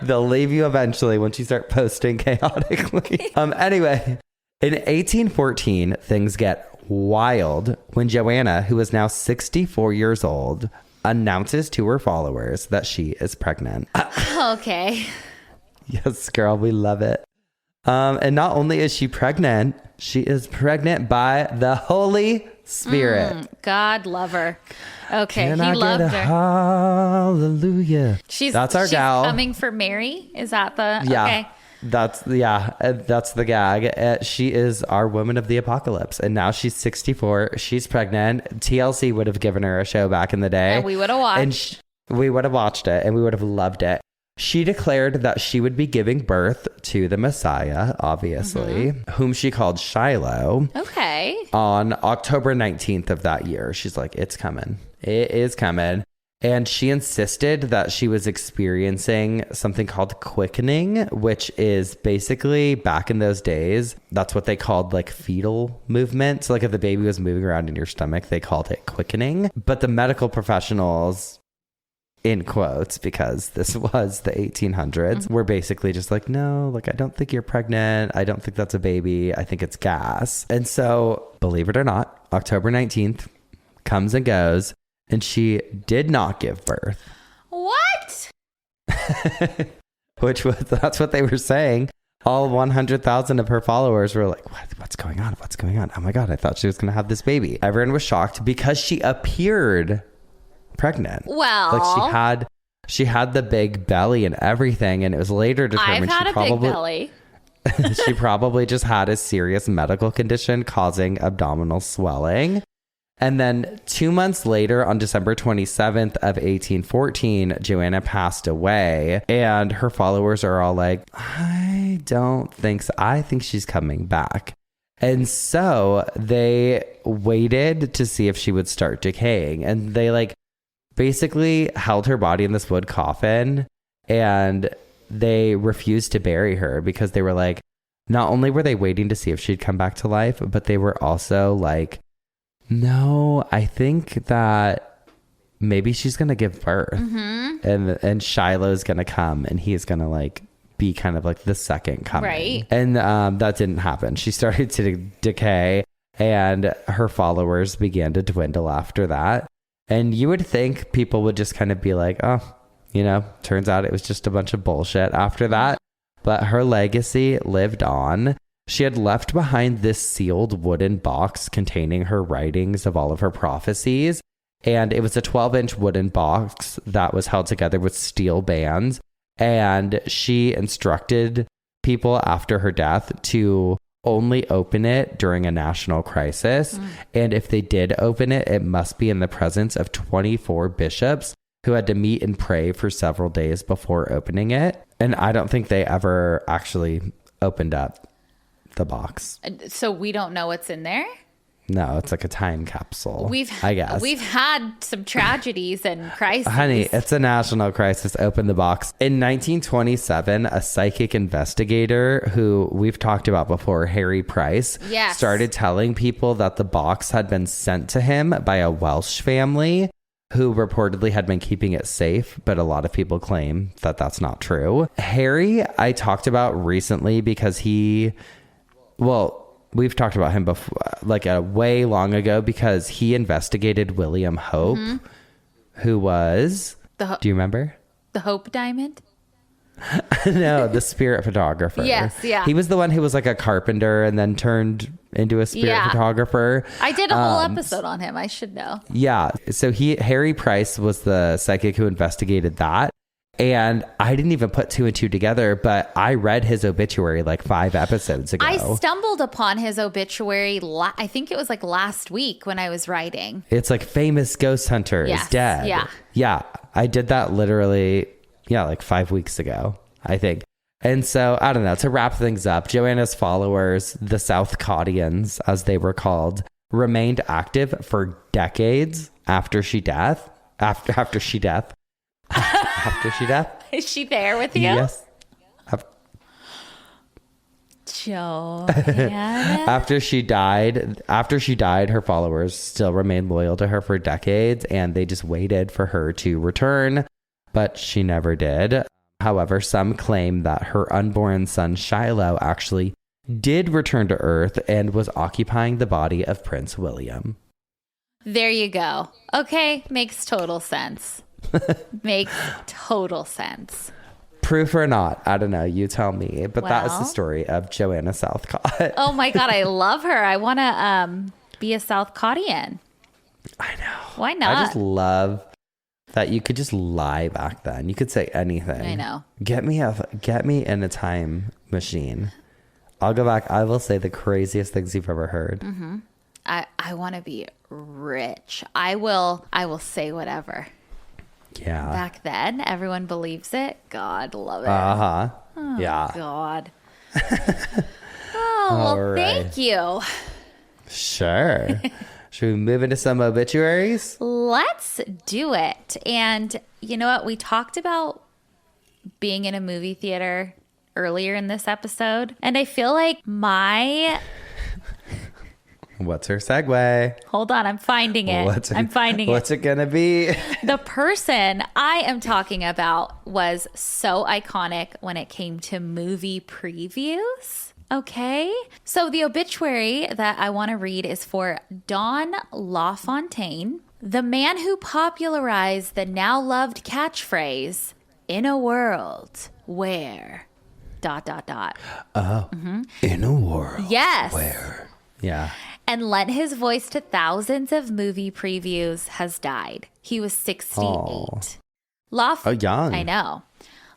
They'll leave you eventually once you start posting chaotically. Anyway, in 1814, things get wild when Joanna, who is now 64 years old, announces to her followers that she is pregnant. Okay. Yes, girl, we love it. And not only is she pregnant by the Holy Spirit. God love her. Okay, Can he I loved get a her. Hallelujah. That's our gal. Coming for Mary. Is that the? Yeah. Okay. That's the gag. She is our woman of the apocalypse. And now she's 64. She's pregnant. TLC would have given her a show back in the day. And we would have watched. And we would have watched it and we would have loved it. She declared that she would be giving birth to the Messiah, obviously, whom she called Shiloh. Okay. On October 19th of that year. She's like, it's coming. It is coming. And she insisted that she was experiencing something called quickening, which is basically back in those days, that's what they called like fetal movement. So like if the baby was moving around in your stomach, they called it quickening. But the medical professionals, in quotes, because this was the 1800s, were basically just like, no, like, I don't think you're pregnant. I don't think that's a baby. I think it's gas. And so, believe it or not, October 19th comes and goes. And she did not give birth. What? That's what they were saying. All 100,000 of her followers were like, what's going on? What's going on? Oh my God, I thought she was going to have this baby. Everyone was shocked because she appeared pregnant. Well, like she had the big belly and everything. And it was later determined I've had a big belly. She probably just had a serious medical condition causing abdominal swelling. And then 2 months later, on December 27th of 1814, Joanna passed away. And her followers are all like, I don't think so. I think she's coming back. And so they waited to see if she would start decaying. And they like basically held her body in this wood coffin. And they refused to bury her because they were like, not only were they waiting to see if she'd come back to life, but they were also like, no, I think that maybe she's going to give birth and Shiloh's going to come and he's going to like be kind of like the second coming. Right. And that didn't happen. She started to decay and her followers began to dwindle after that. And you would think people would just kind of be like, oh, you know, turns out it was just a bunch of bullshit after that. But her legacy lived on. She had left behind this sealed wooden box containing her writings of all of her prophecies. And it was a 12-inch wooden box that was held together with steel bands. And she instructed people after her death to only open it during a national crisis. And if they did open it, it must be in the presence of 24 bishops who had to meet and pray for several days before opening it. And I don't think they ever actually opened up the box. So we don't know what's in there? No, it's like a time capsule. I guess. We've had some tragedies and crises. Honey, it's a national crisis. Open the box. In 1927, a psychic investigator who we've talked about before, Harry Price, started telling people that the box had been sent to him by a Welsh family who reportedly had been keeping it safe, but a lot of people claim that that's not true. Harry, I talked about recently because we've talked about him before, like a way long ago, because he investigated William Hope, who was, do you remember? The Hope Diamond? No, the spirit photographer. Yes, yeah. He was the one who was like a carpenter and then turned into a spirit photographer. I did a whole episode on him. I should know. Yeah. So Harry Price was the psychic who investigated that. And I didn't even put two and two together, but I read his obituary like 5 episodes ago. I stumbled upon his obituary, I think it was like last week when I was writing. It's like famous ghost hunter is dead. Yeah. Yeah. I did that literally, like 5 weeks ago, I think. And so, I don't know, to wrap things up, Joanna's followers, the Southcottians, as they were called, remained active for decades after she died. Is she there with you? Yes. Joanna. After she died, her followers still remained loyal to her for decades, and they just waited for her to return, but she never did. However, some claim that her unborn son Shiloh actually did return to Earth and was occupying the body of Prince William. There you go. Okay, makes total sense. Makes total sense. Proof or not, I don't know. You tell me. But that is the story of Joanna Southcott. Oh my God, I love her. I want to be a Southcottian. I know. Why not? I just love that you could just lie back then. You could say anything. I know. Get me in a time machine. I'll go back. I will say the craziest things you've ever heard. Mm-hmm. I want to be rich. I will say whatever. Yeah. Back then, everyone believes it. God, love it. Uh-huh. Oh, yeah. God. Oh, well, right. Thank you. Sure. Should we move into some obituaries? Let's do it. And you know what? We talked about being in a movie theater earlier in this episode. And I feel like What's her segue? Hold on, I'm finding it. I'm finding it. What's it going to be? The person I am talking about was so iconic when it came to movie previews. Okay. So the obituary that I want to read is for Don LaFontaine, the man who popularized the now loved catchphrase, "In a world where... ... Oh. Mm-hmm. In a world yes. where... Yeah. And lent his voice to thousands of movie previews, has died. He was 68. Oh, young. I know.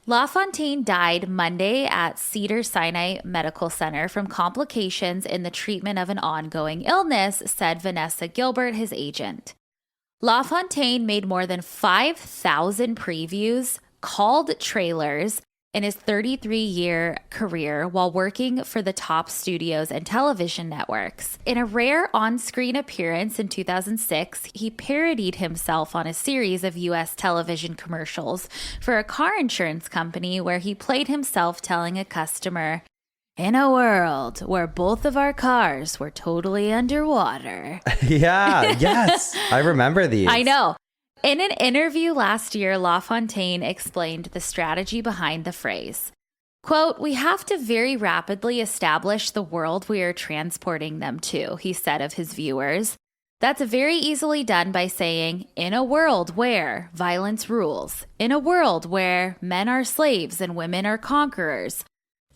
LaFontaine died Monday at Cedars-Sinai Medical Center from complications in the treatment of an ongoing illness, said Vanessa Gilbert, his agent. LaFontaine made more than 5,000 previews, called trailers, in his 33-year career while working for the top studios and television networks. In a rare on-screen appearance in 2006, he parodied himself on a series of U.S. television commercials for a car insurance company where he played himself telling a customer, "In a world where both of our cars were totally underwater." Yeah, yes. I remember these. I know. In an interview last year, LaFontaine explained the strategy behind the phrase. Quote, "We have to very rapidly establish the world we are transporting them to," he said of his viewers. "That's very easily done by saying, in a world where violence rules, in a world where men are slaves and women are conquerors.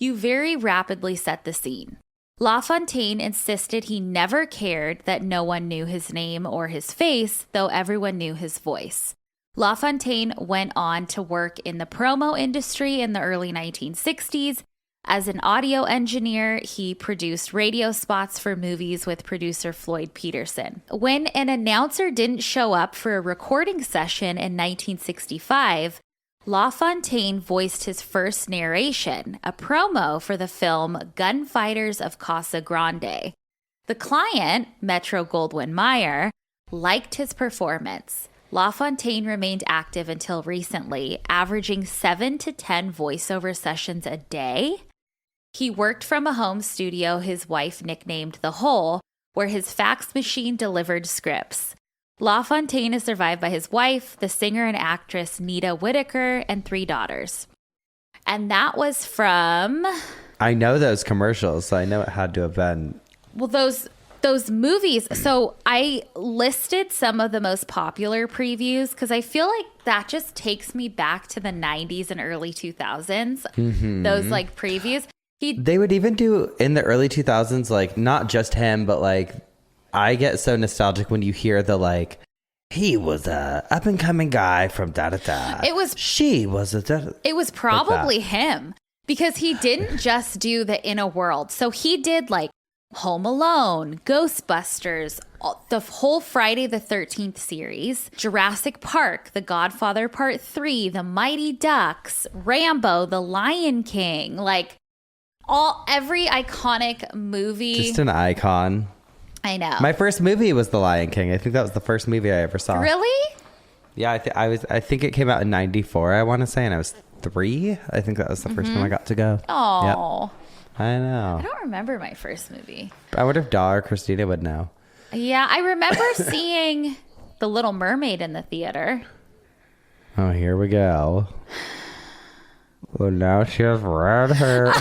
You very rapidly set the scene." LaFontaine insisted he never cared that no one knew his name or his face, though everyone knew his voice. LaFontaine went on to work in the promo industry in the early 1960s. As an audio engineer, he produced radio spots for movies with producer Floyd Peterson. When an announcer didn't show up for a recording session in 1965, LaFontaine voiced his first narration, a promo for the film Gunfighters of Casa Grande. The client, Metro-Goldwyn-Mayer, liked his performance. LaFontaine remained active until recently, averaging 7 to 10 voiceover sessions a day. He worked from a home studio his wife nicknamed The Hole, where his fax machine delivered scripts. LaFontaine is survived by his wife, the singer and actress Nita Whitaker, and 3 daughters. And that was from... I know those commercials, so I know it had to have been... Well, those movies. So I listed some of the most popular previews because I feel like that just takes me back to the 90s and early 2000s. Mm-hmm. Those like previews. They would even do in the early 2000s, like not just him, but like... I get so nostalgic when you hear the like, he was a up and coming guy from da-da-da. She was a... It was probably him because he didn't just do the In a World. So he did like Home Alone, Ghostbusters, the whole Friday the 13th series, Jurassic Park, The Godfather Part 3, The Mighty Ducks, Rambo, The Lion King, like every iconic movie. Just an icon. I know. My first movie was The Lion King. I think that was the first movie I ever saw. Really? Yeah, I think it came out in 94, I want to say, and I was 3. I think that was the first time I got to go. Oh. Yep. I know. I don't remember my first movie. I wonder if Daw or Christina would know. Yeah, I remember seeing The Little Mermaid in the theater. Oh, here we go. Well, now she has red hair.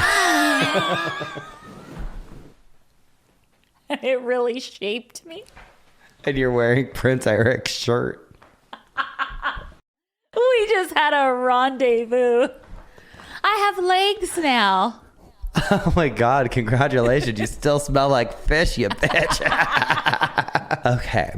It really shaped me. And you're wearing Prince Eric's shirt. We just had a rendezvous. I have legs now. Oh my God, congratulations. You still smell like fish, you bitch. Okay.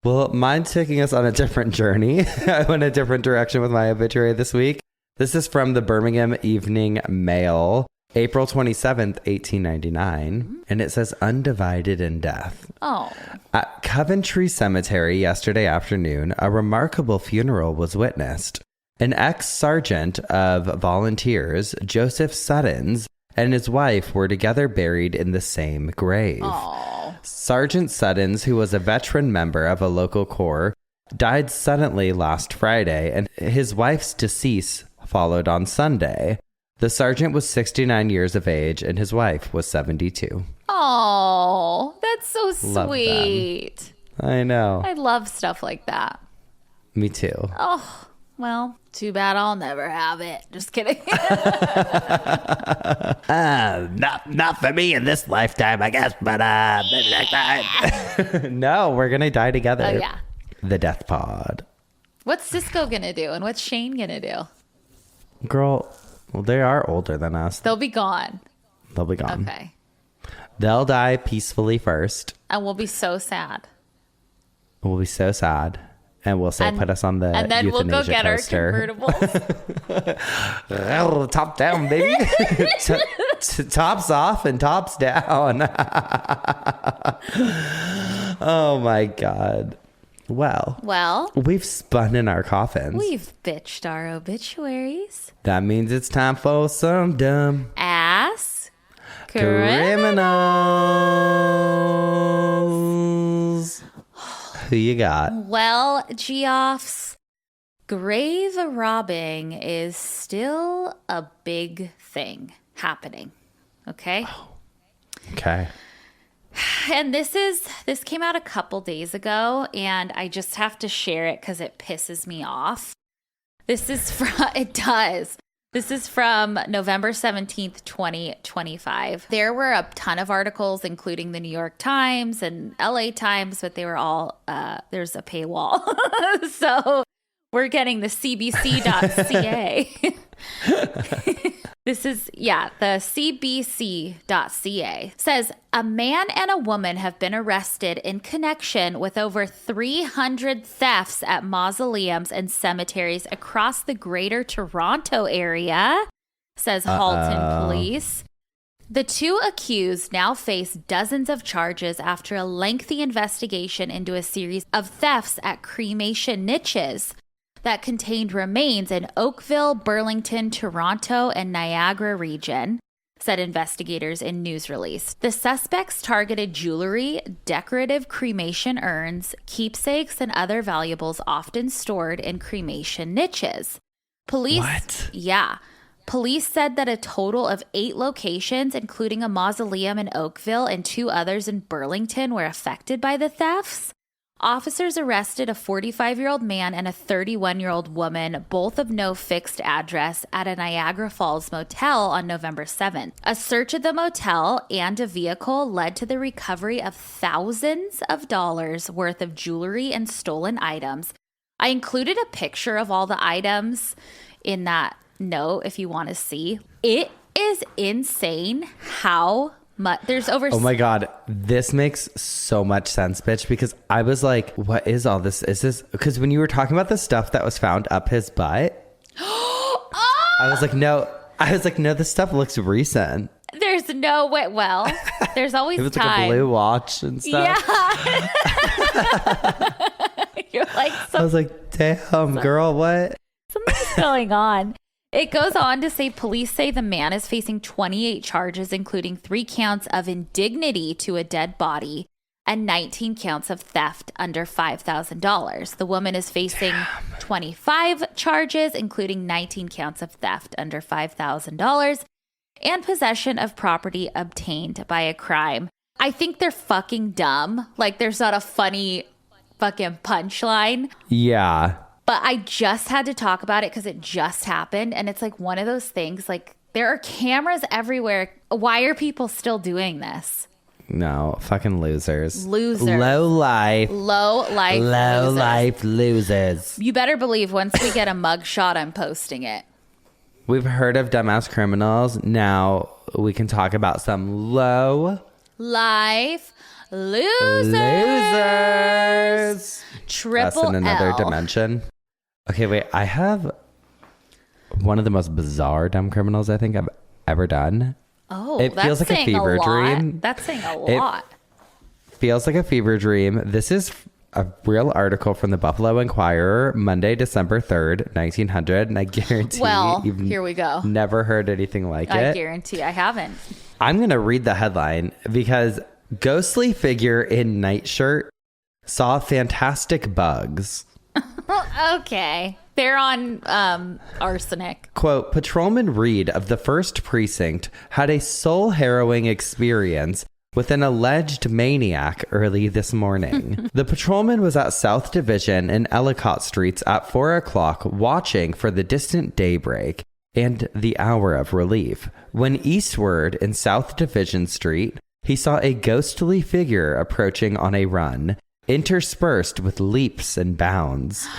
Well, mine's taking us on a different journey. I went a different direction with my obituary this week. This is from the Birmingham Evening Mail. April 27th, 1899. And it says undivided in death. Oh. At Coventry Cemetery yesterday afternoon, a remarkable funeral was witnessed. An ex-sergeant of volunteers, Joseph Suttons, and his wife were together buried in the same grave. Oh. Sergeant Suttons, who was a veteran member of a local corps, died suddenly last Friday, and his wife's decease followed on Sunday. The sergeant was 69 years of age, and his wife was 72. Oh, that's so Love sweet. them. I know. I love stuff like that. Me too. Oh, well, too bad I'll never have it. Just kidding. Not for me in this lifetime, I guess, but maybe next time. No, we're gonna die together. Oh, yeah. The death pod. What's Cisco gonna do, and what's Shane gonna do? Girl, well, they are older than us. They'll be gone. They'll be gone. Okay. They'll die peacefully first. And we'll be so sad. We'll be so sad. And we'll say, put us on the and then we'll go get coaster. our convertibles. Well, top down, baby. Tops off and tops down. Oh, my God. Well, we've spun in our coffins. We've bitched our obituaries. That means it's time for some dumb ass criminals. Who you got? Well, Geoffs, grave robbing is still a big thing happening. Okay? Okay. And this came out a couple days ago, and I just have to share it because it pisses me off. This is from November 17th, 2025. There were a ton of articles, including the New York Times and LA Times, but they were all, there's a paywall. So we're getting the cbc.ca. This is, the cbc.ca says a man and a woman have been arrested in connection with over 300 thefts at mausoleums and cemeteries across the greater Toronto area, says Halton Police. The two accused now face dozens of charges after a lengthy investigation into a series of thefts at cremation niches that contained remains in Oakville, Burlington, Toronto, and Niagara region, said investigators in news release. The suspects targeted jewelry, decorative cremation urns, keepsakes, and other valuables often stored in cremation niches. Police said that a total of 8 locations, including a mausoleum in Oakville and 2 others in Burlington, were affected by the thefts. Officers arrested a 45-year-old man and a 31-year-old woman, both of no fixed address, at a Niagara Falls motel on November 7th. A search of the motel and a vehicle led to the recovery of thousands of dollars worth of jewelry and stolen items. I included a picture of all the items in that note if you want to see. It is insane how there's over. Oh my God. This makes so much sense, bitch, because I was like, what is all this? Is this because when you were talking about the stuff that was found up his butt, I was like, no, this stuff looks recent. There's no way. Well, there's always it was time. Like a blue watch and stuff. Yeah. You're like, I was like, damn, girl, what? Something's going on. It goes on to say police say the man is facing 28 charges, including 3 counts of indignity to a dead body and 19 counts of theft under $5,000. The woman is facing 25 charges, including 19 counts of theft under $5,000 and possession of property obtained by a crime. I think they're fucking dumb. Like, there's not a funny fucking punchline. Yeah. But I just had to talk about it because it just happened. And it's like one of those things, like, there are cameras everywhere. Why are people still doing this? No, fucking losers. Low life losers. You better believe once we get a mugshot, I'm posting it. We've heard of dumbass criminals. Now we can talk about some low life losers. Triple That's in another L. dimension. Okay, wait. I have one of the most bizarre dumb criminals I think I've ever done. Oh, it that's feels like a saying fever lot. dream. That's saying a lot. Feels like a fever dream. This is a real article from the Buffalo Inquirer, Monday, December 3rd, 1900. And I guarantee you've here we go. never heard anything like it. I guarantee I haven't. I'm going to read the headline because ghostly figure in nightshirt saw fantastic bugs. Okay. They're on arsenic. Quote, Patrolman Reed of the 1st Precinct had a soul-harrowing experience with an alleged maniac early this morning. The patrolman was at South Division and Ellicott Streets at 4 o'clock watching for the distant daybreak and the hour of relief. When eastward in South Division Street, he saw a ghostly figure approaching on a run, interspersed with leaps and bounds.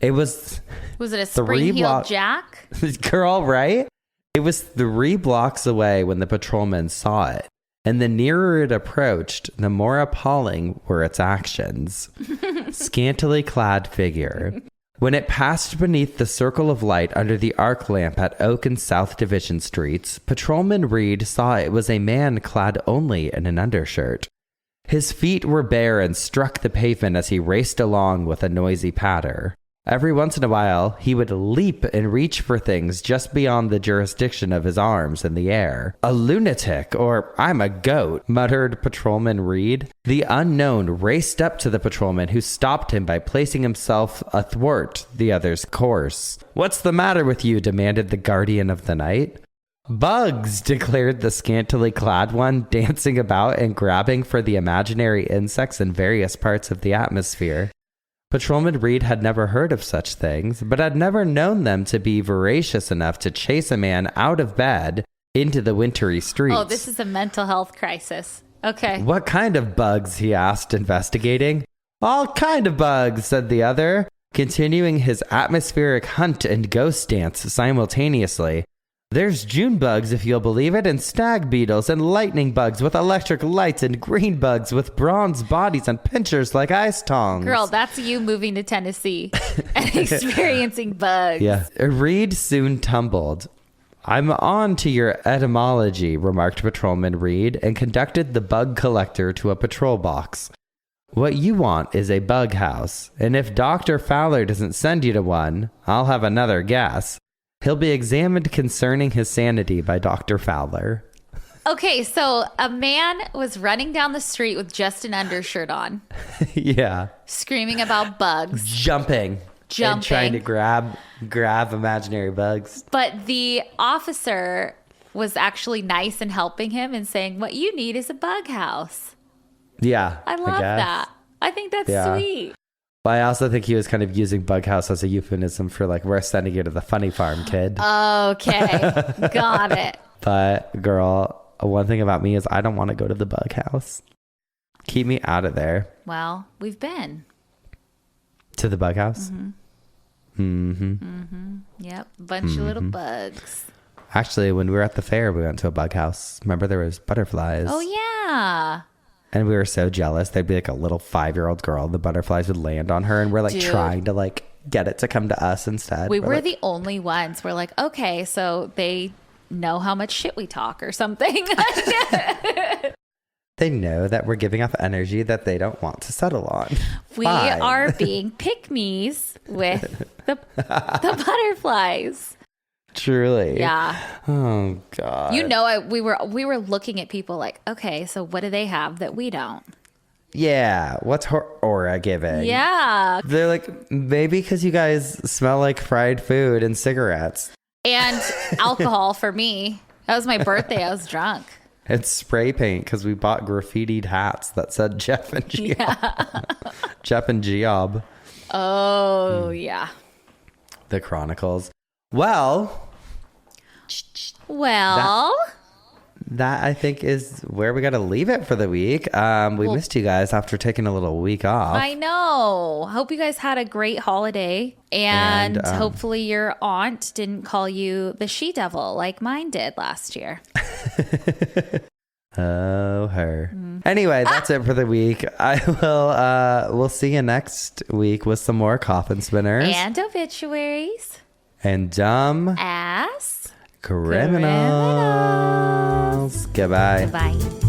It was it a spring-heeled Jack? Girl, right? It was 3 blocks away when the patrolman saw it. And the nearer it approached, the more appalling were its actions. Scantily clad figure. When it passed beneath the circle of light under the arc lamp at Oak and South Division Streets, Patrolman Reed saw it was a man clad only in an undershirt. His feet were bare and struck the pavement as he raced along with a noisy patter. Every once in a while, he would leap and reach for things just beyond the jurisdiction of his arms in the air. A lunatic, or I'm a goat, muttered Patrolman Reed. The unknown raced up to the patrolman, who stopped him by placing himself athwart the other's course. What's the matter with you? Demanded the guardian of the night. Bugs, declared the scantily clad one, dancing about and grabbing for the imaginary insects in various parts of the atmosphere. Patrolman Reed had never heard of such things, but had never known them to be voracious enough to chase a man out of bed into the wintry streets. Oh, this is a mental health crisis. Okay. What kind of bugs? He asked, investigating. All kind of bugs, said the other, continuing his atmospheric hunt and ghost dance simultaneously. There's June bugs, if you'll believe it, and stag beetles, and lightning bugs with electric lights, and green bugs with bronze bodies and pincers like ice tongs. Girl, that's you moving to Tennessee and experiencing bugs. Yeah. Reed soon tumbled. I'm on to your etymology, remarked Patrolman Reed, and conducted the bug collector to a patrol box. What you want is a bug house, and if Dr. Fowler doesn't send you to one, I'll have another guess. He'll be examined concerning his sanity by Dr. Fowler. Okay, so a man was running down the street with just an undershirt on. Yeah. Screaming about bugs. Jumping. And trying to grab imaginary bugs. But the officer was actually nice and helping him and saying, what you need is a bug house. Yeah. I love that. I think that's sweet. Well, I also think he was kind of using bug house as a euphemism for like, we're sending you to the funny farm, kid. Okay. Got it. But girl, one thing about me is I don't want to go to the bug house. Keep me out of there. Well, we've been. To the bug house? Yep. Bunch of little bugs. Actually, when we were at the fair, we went to a bug house. Remember there was butterflies. Oh, yeah. And we were so jealous. There'd be like a little 5-year-old girl. The butterflies would land on her. And we're like trying to like get it to come to us instead. We were the only ones. We're like, okay, so they know how much shit we talk or something. They know that we're giving off energy that they don't want to settle on. We are being pick-me's with the butterflies. Truly. Yeah. Oh God. You know, we were looking at people like, okay, so what do they have that we don't? Yeah. What's her aura giving? Yeah. They're like, maybe because you guys smell like fried food and cigarettes. And alcohol for me. That was my birthday. I was drunk. It's spray paint because we bought graffitied hats that said Jeff and Geob. Yeah. Jeff and Geob. Oh, yeah. The Chronicles. Well, that I think is where we got to leave it for the week. We missed you guys after taking a little week off. I know. Hope you guys had a great holiday. And hopefully your aunt didn't call you the she-devil like mine did last year. Oh, her. Anyway, that's it for the week. We'll see you next week with some more coffin spinners. And obituaries. And dumb ass criminals. criminals. Goodbye. Bye.